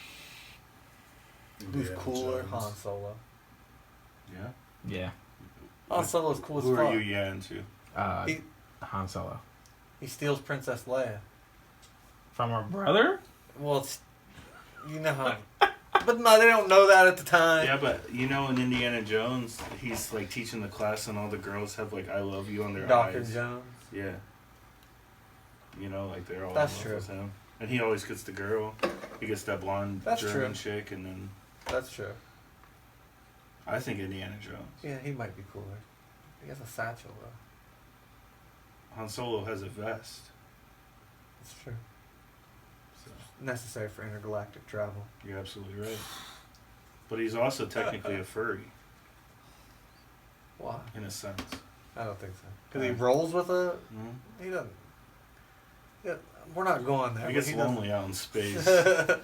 Who's Indiana cooler? Jones. Han Solo. Yeah. Yeah. Han Solo's cool as Who fuck. are you yeah into? He- Han Solo. He steals Princess Leia. From her brother? Well, it's, you know how. But no, they don't know that at the time. Yeah, but you know in Indiana Jones, he's like teaching the class and all the girls have like "I love you" on their Dr. eyes. Jones. Yeah. You know, like they're all That's in love true. with him. And he always gets the girl. He gets that blonde That's German true. chick, and then That's true. I think Indiana Jones. Yeah, he might be cooler. He has a satchel though. Han Solo has a vest. That's true. So Necessary for intergalactic travel. you're absolutely right. But he's also technically a furry, Why? in a sense. I don't think so. Because he rolls with a. Mhm. He doesn't. Yeah, we're not going there. He but gets doesn't- lonely out in space. There's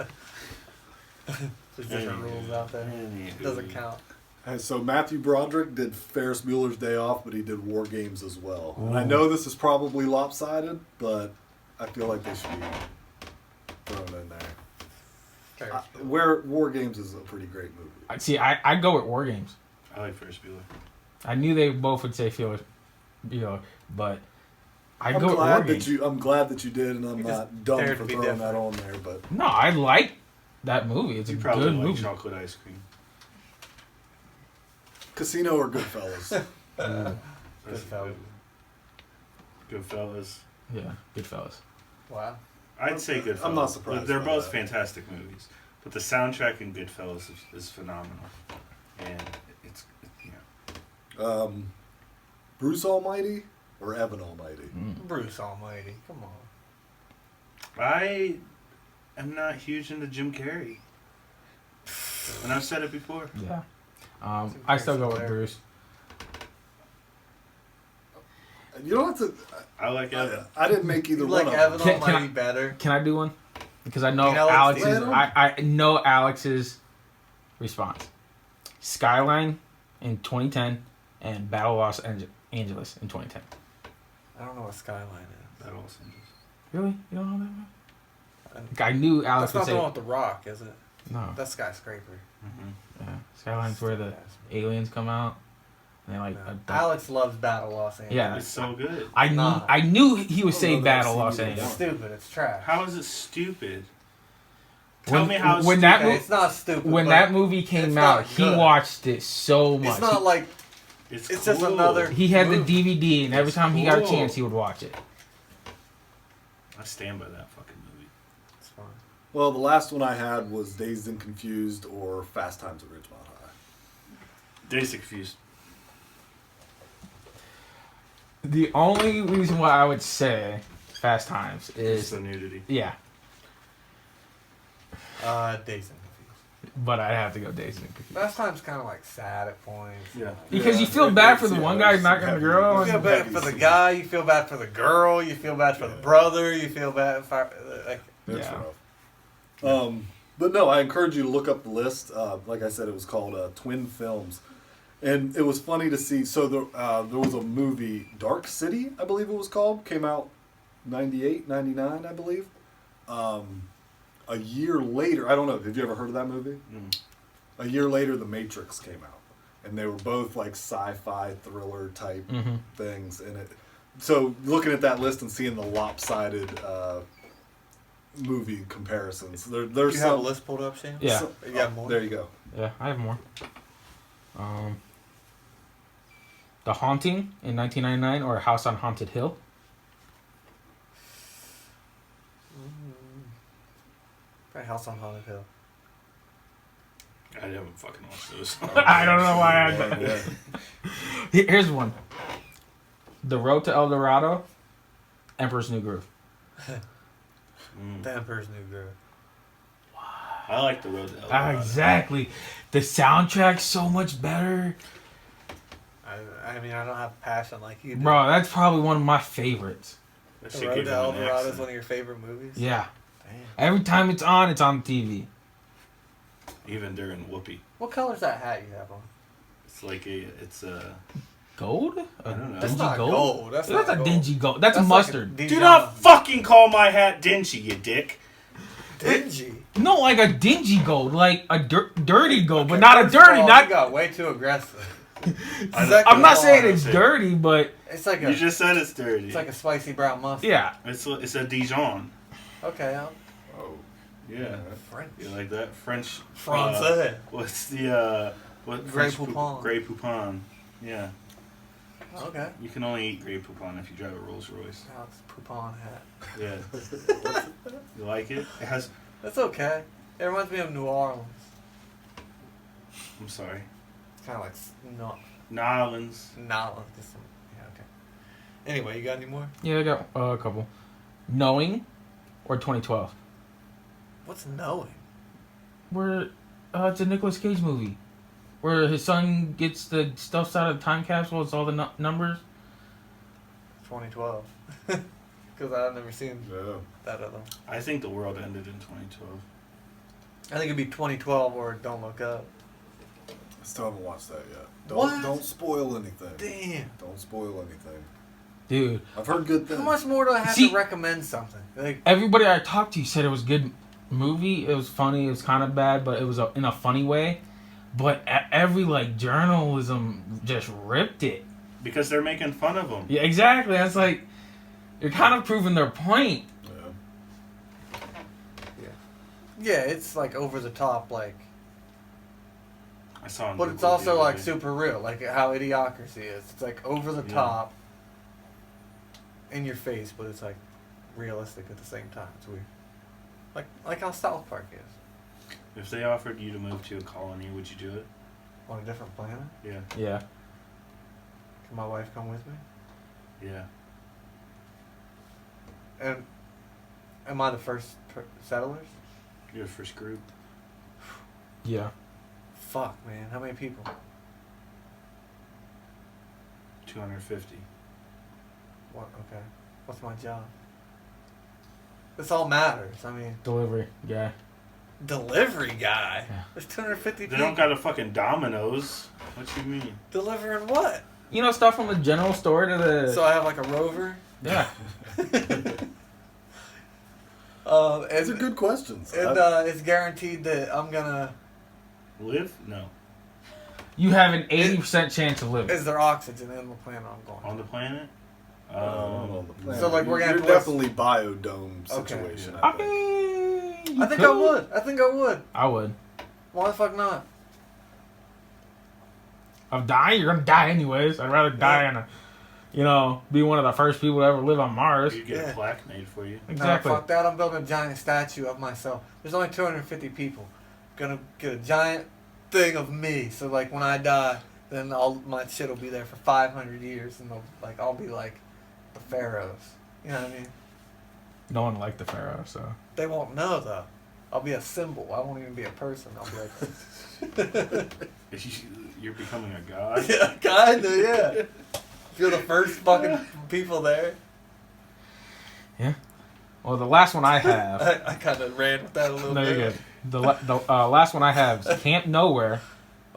different rules out there. Anywho. Doesn't count. And so Matthew Broderick did Ferris Bueller's Day Off, but he did War Games as well. And I Ooh. know this is probably lopsided, but I feel like they should be thrown in there. Ferris Bueller. Where War Games is a pretty great movie. I'd go with War Games. I like Ferris Bueller. I knew they both would say Felix, but I'd I'm go with War glad Games. that I'm glad that you did, and I'm You not just dumb dared for to be throwing that different. on there. But No, I like that movie. It's You a probably good like movie. chocolate ice cream. Casino or Goodfellas? That's Goodfellas. Goodfellas. Yeah, Goodfellas. Wow. I'd say Goodfellas. I'm not surprised They're by both that. fantastic movies, but the soundtrack in Goodfellas is phenomenal, and it's you know. Bruce Almighty or Evan Almighty? Bruce Almighty. Come on. I am not huge into Jim Carrey, and I've said it before. Yeah. I still go with There. Bruce. You don't have to. I like Evan. I didn't make either You one like of Evan them. Can Almighty I- better? Can I do one? Because I know You know, Alex's. let's do it. I know Alex's response. Skyline in 2010 and Battle of Los Angeles in 2010. I don't know what Skyline is. That also is. Really? You don't know that one? And Like, I knew Alex that's would not the say one with the rock, is it? no. That's Skyscraper. Mm-hmm. Yeah, Skyline's where the aliens come out. And they like. No. abduct- Alex loves Battle Los Angeles. Yeah. It's so good. I knew. Nah. I knew he would I don't say know that I've Battle seen Los either It's Angeles. one. stupid. It's trash. How is it stupid? Tell When- me how it's when stupid. that Okay, mo- it's not stupid. When but that movie came it's out, not he good. watched it so much. It's not like It's it's just cool. another- he had the movie. DVD, and every It's time he got a cool. chance, he would watch it. I stand by that fucking movie. it's fine. Well, the last one I had was Dazed and Confused or Fast Times at Ridgemont High. Dazed and Confused. The only reason why I would say Fast Times It's is the nudity. yeah, Dazed and Confused. but I'd have to go Dazed and Confused. Last time's kind of like sad at points. Yeah. Because you Yeah, feel it bad makes- for the yeah, one guy it's knocking the heavy. girl. You and- feel bad heavy for the scene. guy. You feel bad for the girl. You feel bad for the Yeah. brother. You feel bad for like. That's Yeah. rough. But no, I encourage you to look up the list. Like I said, it was called Twin Films. And it was funny to see. So there was a movie, Dark City, I believe it was called. Came out 98, 99, I believe. A year later, I don't know. Have you ever heard of that movie? Mm. A year later, The Matrix came out. And they were both like sci-fi thriller type Mhm. things. And so looking at that list and seeing the lopsided movie comparisons, there's Do you have a some list pulled up, Shane? Yeah. You got more? There you go. Yeah, I have more. The Haunting in 1999 or House on Haunted Hill. Probably House on Haunted Hill. I haven't fucking watched those. I don't know why I had Yeah. that. Here's one. The Road to El Dorado, Emperor's New Groove. Mm. The Emperor's New Groove. I like the Road to El Dorado. Exactly. The soundtrack's so much better. I mean, I don't have passion like you do. Bro, that's probably one of my favorites. That The shit Road gave to him El an Dorado is accent. one of your favorite movies? Yeah. Every time it's on TV. Even during Whoopi. What color's that hat you have on? It's like it's Gold? I don't know. That's Dingy not gold? gold. That's That's not a gold. dingy gold. That's Like mustard. a Do not fucking call my hat dingy, you dick. dingy. No, like a dingy gold, like a dirty gold, but Okay, not a first of dirty. all, Not. You got way too aggressive. I'm Second not of saying all, it's dirty, but It's like You a. just said it's dirty. It's like a spicy brown mustard. yeah. It's a Dijon. Okay. Oh, Yeah. French. You like that French? Francais. What's the what? Grey French Poupon. Grey Poupon. Yeah. Okay. You can only eat Grey Poupon if you drive a Rolls Royce. Alex Poupon hat. Yeah. You like it? It has. That's okay. It reminds me of New Orleans. I'm sorry. It's kind of like not Nolans. just some, yeah. Okay. Anyway, you got any more? Yeah, I got a couple. Knowing or 2012? What's knowing? Where it's a Nicolas Cage movie. Where his son gets the stuff out of the time capsule. It's all the numbers. 2012. Because I've never seen yeah. that other one. I think the world ended in 2012. I think it'd be 2012 or Don't Look Up. I still haven't watched that yet. What? Don't spoil anything. Damn. Don't spoil anything. Dude, I've heard good things. How much more do I have See- to recommend something? Like, everybody I talked to said it was a good movie. It was funny. It was kind of bad, but it was in a funny way. But every journalism just ripped it. Because they're making fun of them. Yeah, exactly. That's like you're kind of proving their point. Yeah. yeah, it's like over the top, like, I saw. on but it's Google also the like other day. super real, like how Idiocracy is. It's like over the Yeah. top, in your face, but it's like realistic at the same time. It's weird. Like how South Park is. If they offered you to move to a colony, would you do it? On a different planet. Yeah. Yeah. Can my wife come with me? Yeah. And am I the first settlers? You're the first group. Yeah. Fuck, man. How many people? 250. What? Okay. What's my job? This all matters. I mean, Delivery guy. delivery guy. Yeah. There's 250 They people. don't got a fucking Domino's. What you mean? Delivering what? You know, stuff from the general store to the. So I have like a rover. yeah. These are good questions. And it's guaranteed that I'm gonna. Live? No. You have an 80% chance of living. Is there oxygen in the planet I'm going to? On the planet? on the planet. So, like, we're gonna You're place- definitely biodome Okay. situation. Yeah. I I think. mean, I think I would. I think I would. I would. Why the fuck not? Of dying, you're gonna die anyways. I'd rather die on be one of the first people to ever live on Mars. You get Yeah. a plaque made for you. Exactly. Nah, fuck that. I'm building a giant statue of myself. There's only 250 people. Gonna get a giant thing of me. So like when I die, then all my shit will be there for 500 years, and I'll be like the pharaohs. You know what I mean? No one liked the Pharaoh, so. They won't know though. I'll be a symbol. I won't even be a person. I'll be like, You're becoming a god. yeah, kinda, yeah. You're the first fucking people there. Well, the last one I have. I kind of ran with that a little No, bit. you're good. The last one I have is Camp Nowhere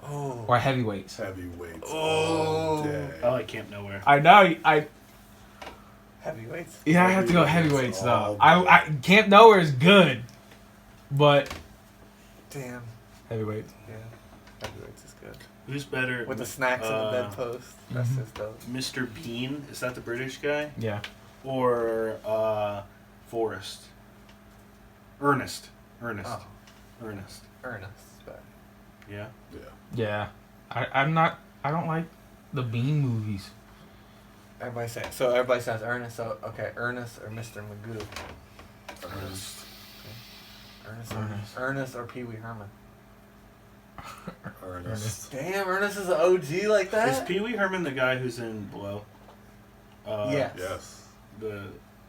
Oh. or Heavyweights. Heavyweights. Oh. dang. I like Camp Nowhere. I know. Heavyweights. Yeah, I have to go Heavyweights Heavyweights though. all I Camp Nowhere is good, but Damn. Heavyweights. Yeah. Heavyweights is good. Who's better? With the snacks on the bedpost. That's Mhm. just dope. Mr. Bean? Is that the British guy? Yeah. Or Forrest? Ernest. Oh, Ernest. Ernest. But Yeah. Yeah. Yeah. I don't like the Bean movies. everybody says Ernest. So okay, Ernest or Mr. Magoo. Ernest. Ernest or Pee Wee Herman. Ernest. Damn, Ernest is an OG like that. Is Pee Wee Herman the guy who's in Blow? Yes. Yes. The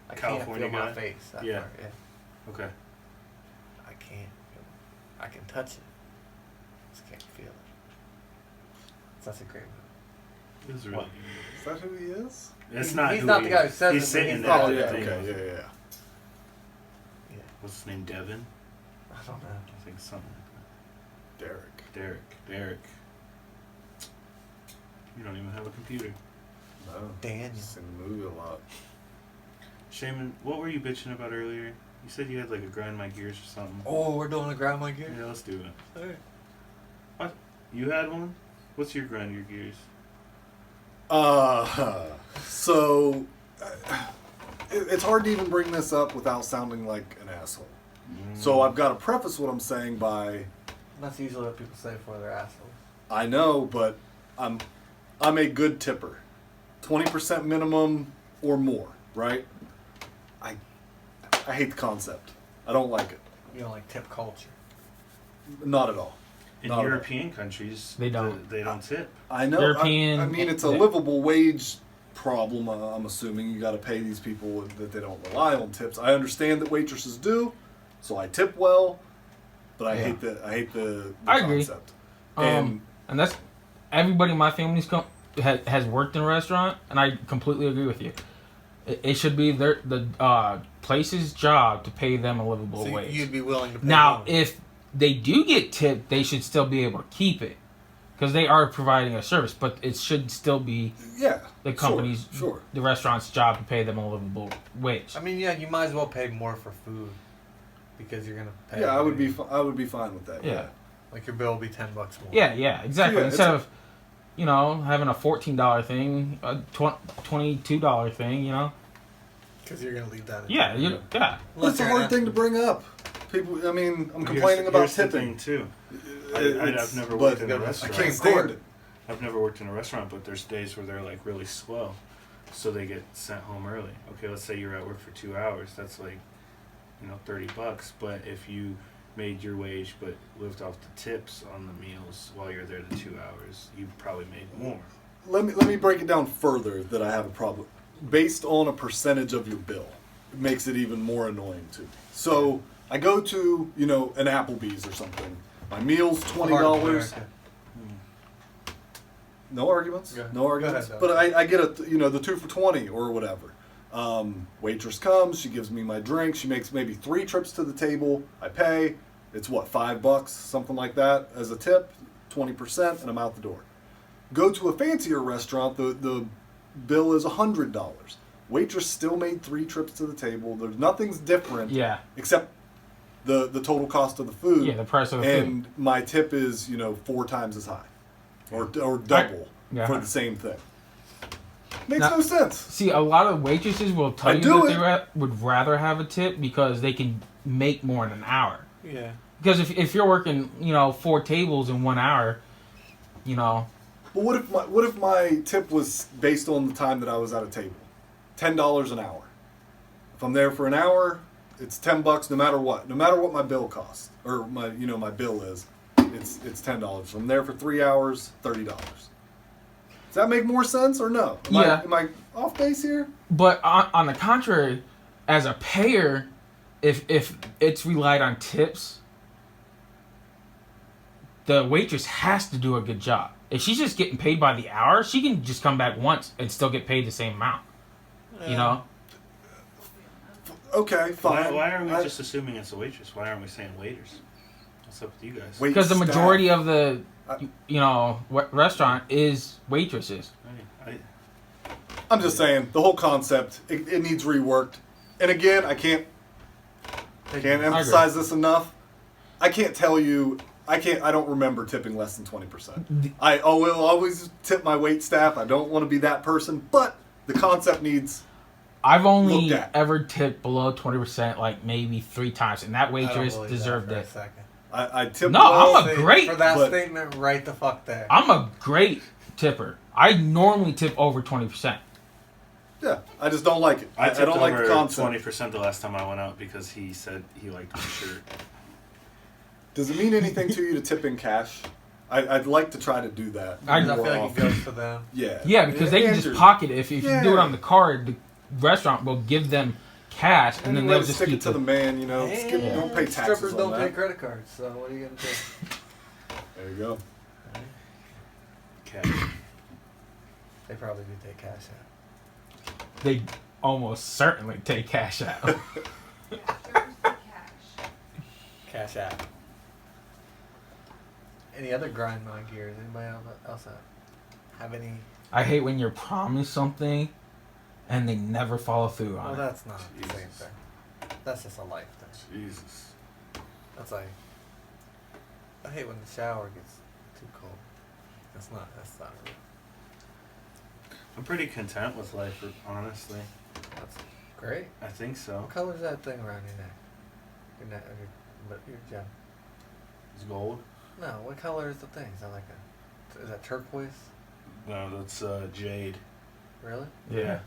I California can't feel guy? my face. That Yeah. part, yeah. okay. I can't feel it. I can touch it. Just can't feel it. That's a great movie. It's really What? Is that who he is? It's not. He's who not he the guy who is. says He's it, but sitting he's there. the- Oh, yeah. thing. Okay. Yeah. Yeah. what's his name? Devin? I don't know. I think something like Derek. that. Derek. You don't even have a computer. No. Daniel. Seen the movie a lot. Shaman, what were you bitching about earlier? You said you had like a grind my gears or something. Oh, we're doing a grind my gear? Yeah, let's do it. Alright. What? You had one? What's your grind your gears? So it's hard to even bring this up without sounding like an asshole. So I've got to preface what I'm saying by, That's usually what people say before they're assholes. I know, but I'm a good tipper. 20% minimum or more, right? I hate the concept. I don't like it. You don't like tip culture. Not at all. In Not at all. European countries, They don't. They don't tip. I know. European- I mean, it's a livable wage problem. I'm assuming you got to pay these people that they don't rely on tips. I understand that waitresses do, so I tip well, but I hate the I agree. concept. And that's everybody in my family's has worked in a restaurant, and I completely agree with you. It should be the place's job to pay them a livable So wage. you'd be willing to pay Now, more. if they do get tipped, they should still be able to keep it because they are providing a service. But it should still be the company's, sure. the restaurant's job to pay them a livable wage. I mean, yeah, you might as well pay more for food because you're gonna pay. Yeah, I would be fine with that. Yeah. Like your bill will be $10 more. Yeah, exactly. Yeah, Instead of, having a $14 thing, a $22 thing, Because you're gonna leave that. Yeah, in. yeah. That's a hard thing to bring up. People, I mean, I'm complaining about here's the tipping thing too. It's- I've never but worked in a I restaurant. I can't stand it. I've never worked in a restaurant, but there's days where they're like really swell, so they get sent home early. Okay, let's say you're at work for 2 hours. That's like, $30. But if you made your wage but lived off the tips on the meals while you're there the 2 hours, you probably made more. Let me break it down further that I have a problem. Based on a percentage of your bill, it makes it even more annoying to me. So I go to, an Applebee's or something. My meal's $20. No arguments. Go ahead. No arguments. Go ahead, But I get the 2 for $20 or whatever. Waitress comes, she gives me my drink, she makes maybe 3 trips to the table, I pay, it's what, $5, something like that as a tip, 20%, and I'm out the door. Go to a fancier restaurant, the bill is $100. Waitress still made 3 trips to the table, nothing's different Yeah. except the total cost of the food. Yeah, the price of the food. And my tip is, 4 times as high. Or double for the same thing. Makes no sense. See, a lot of waitresses will tell you that they would rather have a tip because they can make more in an hour. Yeah. Because if you're working, 4 tables in 1 hour, But what if my tip was based on the time that I was at a table? $10 an hour. If I'm there for an hour, it's $10 no matter what. No matter what my bill costs or my bill is, it's $10. If I'm there for 3 hours, $30. Does that make more sense or no? Am I off base here? But on the contrary, as a payer, if it's relied on tips, the waitress has to do a good job. If she's just getting paid by the hour, she can just come back once and still get paid the same amount. Okay, fine. Why are we just assuming it's a waitress? Why aren't we saying waiters? What's up with you guys? Because the majority of the restaurant is waitresses. I'm just saying the whole concept it needs reworked. And again, I can't emphasize this enough. I can't tell you. I don't remember tipping less than 20%. I will always tip my wait staff. I don't want to be that person, but the concept needs. I've only ever tipped below 20%, like maybe 3 times, and that waitress deserved it. I tip. No, I'm a great for that statement. Right the fuck there. I'm a great tipper. I normally tip over 20%. Yeah, I just don't like it. I don't like the concept. 20% the last time I went out because he said he liked my shirt. Does it mean anything to you to tip in cash? I'd like to try to do that. I feel like it goes to them. Yeah. Yeah, because they can just pocket it. If you do it on the card, the restaurant will give them cash, and then they'll just stick keep it to the man. Don't pay taxes Strippers on don't that. take credit cards, so what are you gonna do? There you go. Cash. They probably do take cash out. They almost certainly take cash out. Cash app. Any other grind my gears? Anybody else have any? I hate when you're promised something and they never follow through on Well, it. that's not the same Jesus. thing. That's just a life thing. Jesus. That's like, I hate when the shower gets too cold. That's not real. I'm pretty content with life, honestly. That's great. I think so. What color is that thing around your neck? Your gem. It's gold. No, what color is the thing? Is that is that turquoise? No, that's jade. Really? Yeah.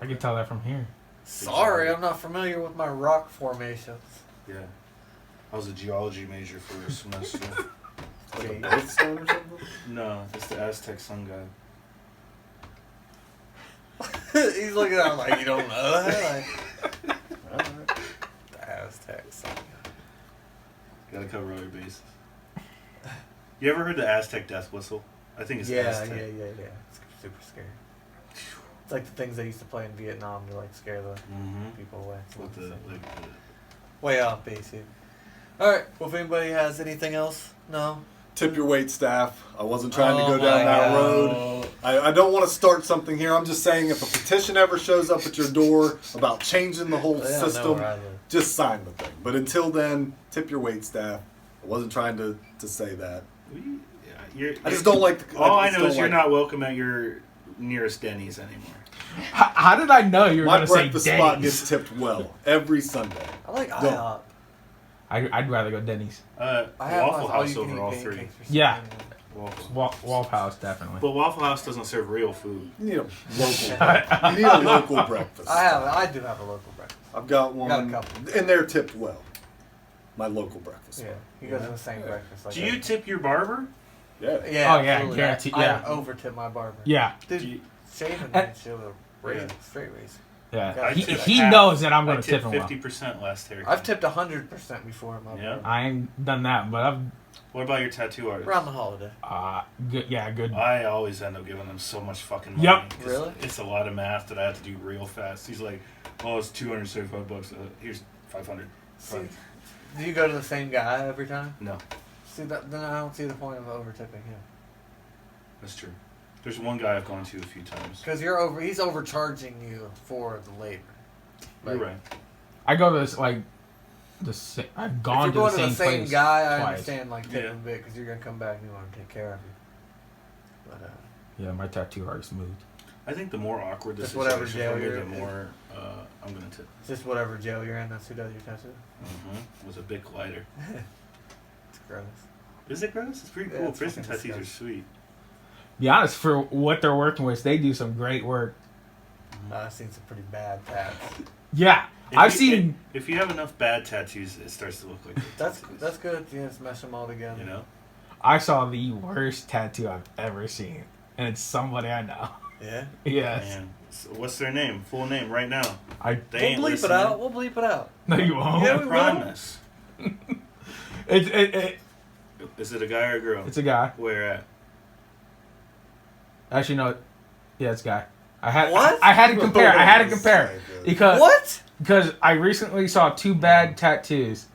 I can tell that from here. Sorry, I'm not familiar with my rock formations. Yeah. I was a geology major for a semester. Like a Jade. birthstone or something? No, it's the Aztec sun god. He's looking at me like, you don't know that? Like, Alright. the Aztecs. Gotta cover all your bases. You ever heard the Aztec death whistle? I think it's Yeah. Aztec. It's super scary. It's like the things they used to play in Vietnam to like scare the Mm-hmm. people away. It's With the, like like the way off base here. Alright, well if anybody has anything else, no? Tip your wait staff. I wasn't trying to Oh go down my that God. road. I don't want to start something here. I'm just saying if a petition ever shows up at your door about changing the whole They don't know system, where I live. just sign the thing. But until then, tip your wait staff. I wasn't trying to say that. I just don't like. All I just know don't is you're like- not welcome at your nearest Denny's anymore. How did I know you were My going to say breakfast spot Denny's? gets tipped well every Sunday. I like Don't. IHOP. I'd rather go Denny's. I have Waffle my House all-you-can-eat over all three. pancakes for Yeah. $6.99. Waffle House, definitely. But Waffle House doesn't serve real food. You need a local. You need a local breakfast. I do have a local breakfast. I've got one, Got a couple. and they're tipped well. My local breakfast. Yeah, you guys have the same breakfast. Like Do you tip your barber? Yeah. Yeah. Oh, yeah, absolutely. guaranteed, yeah. I overtip my barber. Yeah, Dude, Do you- shaving And- that shit with a razor, Yeah. straight razor. yeah. I He, tip he half. knows that I'm going I to tip tipped him well. 50% last haircut. I've tipped 100% before in my Yeah. barber. I ain't done that, but I've What about your tattoo artist? Around the holiday. good. Yeah, good. I always end up giving them so much fucking money. Yep. 'cause Really? It's a lot of math that I have to do real fast. He's like, oh, it's $275. Here's 500. See, do you go to the same guy every time? No, See that? Then I don't see the point of overtipping him. that's true. There's one guy I've gone to a few times. Because he's overcharging you for the labor. You're Like, right. I go to this, like I've If gone you're to going the to same the same place guy, I twice. understand like tipping Yeah. a bit because you're gonna come back and you want to take care of you. But Yeah, my tattoo artist moved. I think the more awkward the Just whatever situation jail for me, you're the in. more I'm going to tip. just whatever jail you're in, that's who does your tattoo. With a big lighter. It's gross. Is it gross? It's pretty Yeah, cool. it's Prison fucking tattoos are disgusting. sweet. Be honest, for what they're working with, they do some great work. I've seen some pretty bad tats. Yeah, I've seen. If you have enough bad tattoos, it starts to look like good That's tattoos, good. Yeah, just mesh them all together. You know? I saw the worst tattoo I've ever seen, and it's somebody I know. Yeah. Yes, Man. So what's their name? Full name right now. I. They We'll ain't bleep listening. it out. We'll bleep it out. No, you won't. Yeah, I we will. promise. It, Is it a guy or a girl? it's a guy. Where at? Actually, no. Yeah, it's a guy. I had. What? I had to compare. I had to compare because What? because I recently saw two bad tattoos,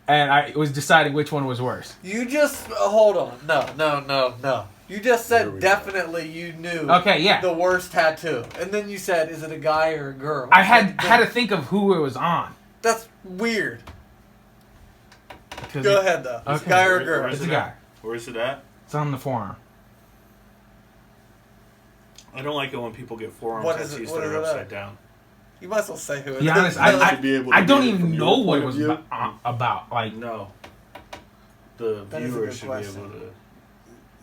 and I was deciding which one was worse. You just hold on. No. You just Here said we definitely you knew. Okay, yeah. The worst tattoo, and then you said, "Is it a guy or a girl?" I had to think of who it was on. That's weird. Because Go ahead though. It's a Okay. guy or a Where girl. is It's a it guy. at? Where is it at? It's on the forearm. I don't like it when people get forearm What is it- tattoos what that is are it at? upside down. You might as well say who it Be is. honest, I should be able to I don't get it even from your know what point it of was view. about. Like, No. The That is a viewer good should question. be able to.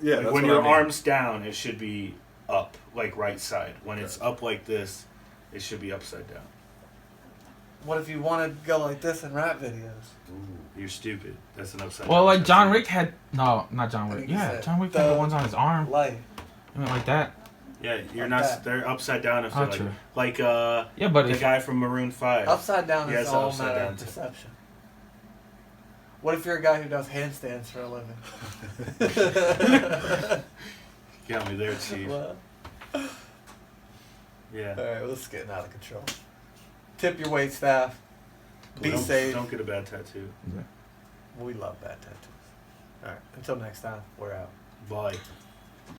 Yeah, Like that's when what your I mean. arm's down, it should be up, like right side. When it's up like this, it should be upside down. What if you want to go like this in rap videos? You're stupid. That's an upside well, down. like John tattoo. Wick had not John I Wick. think he Yeah, said John Wick had the the ones on his arm. Life. I mean, like that. Yeah, you're Like not. that. They're upside down if Oh, they're like, true. like Yeah, but the if guy from Maroon 5. Upside down Yeah, is it's all upside matter down of too. perception. What if you're a guy who does handstands for a living? Got me there, Chief. Well, Yeah. all right, well, this is getting out of control. Tip your wait staff. Be don't, safe. Don't get a bad tattoo. We love bad tattoos. All right. Until next time, we're out. Bye.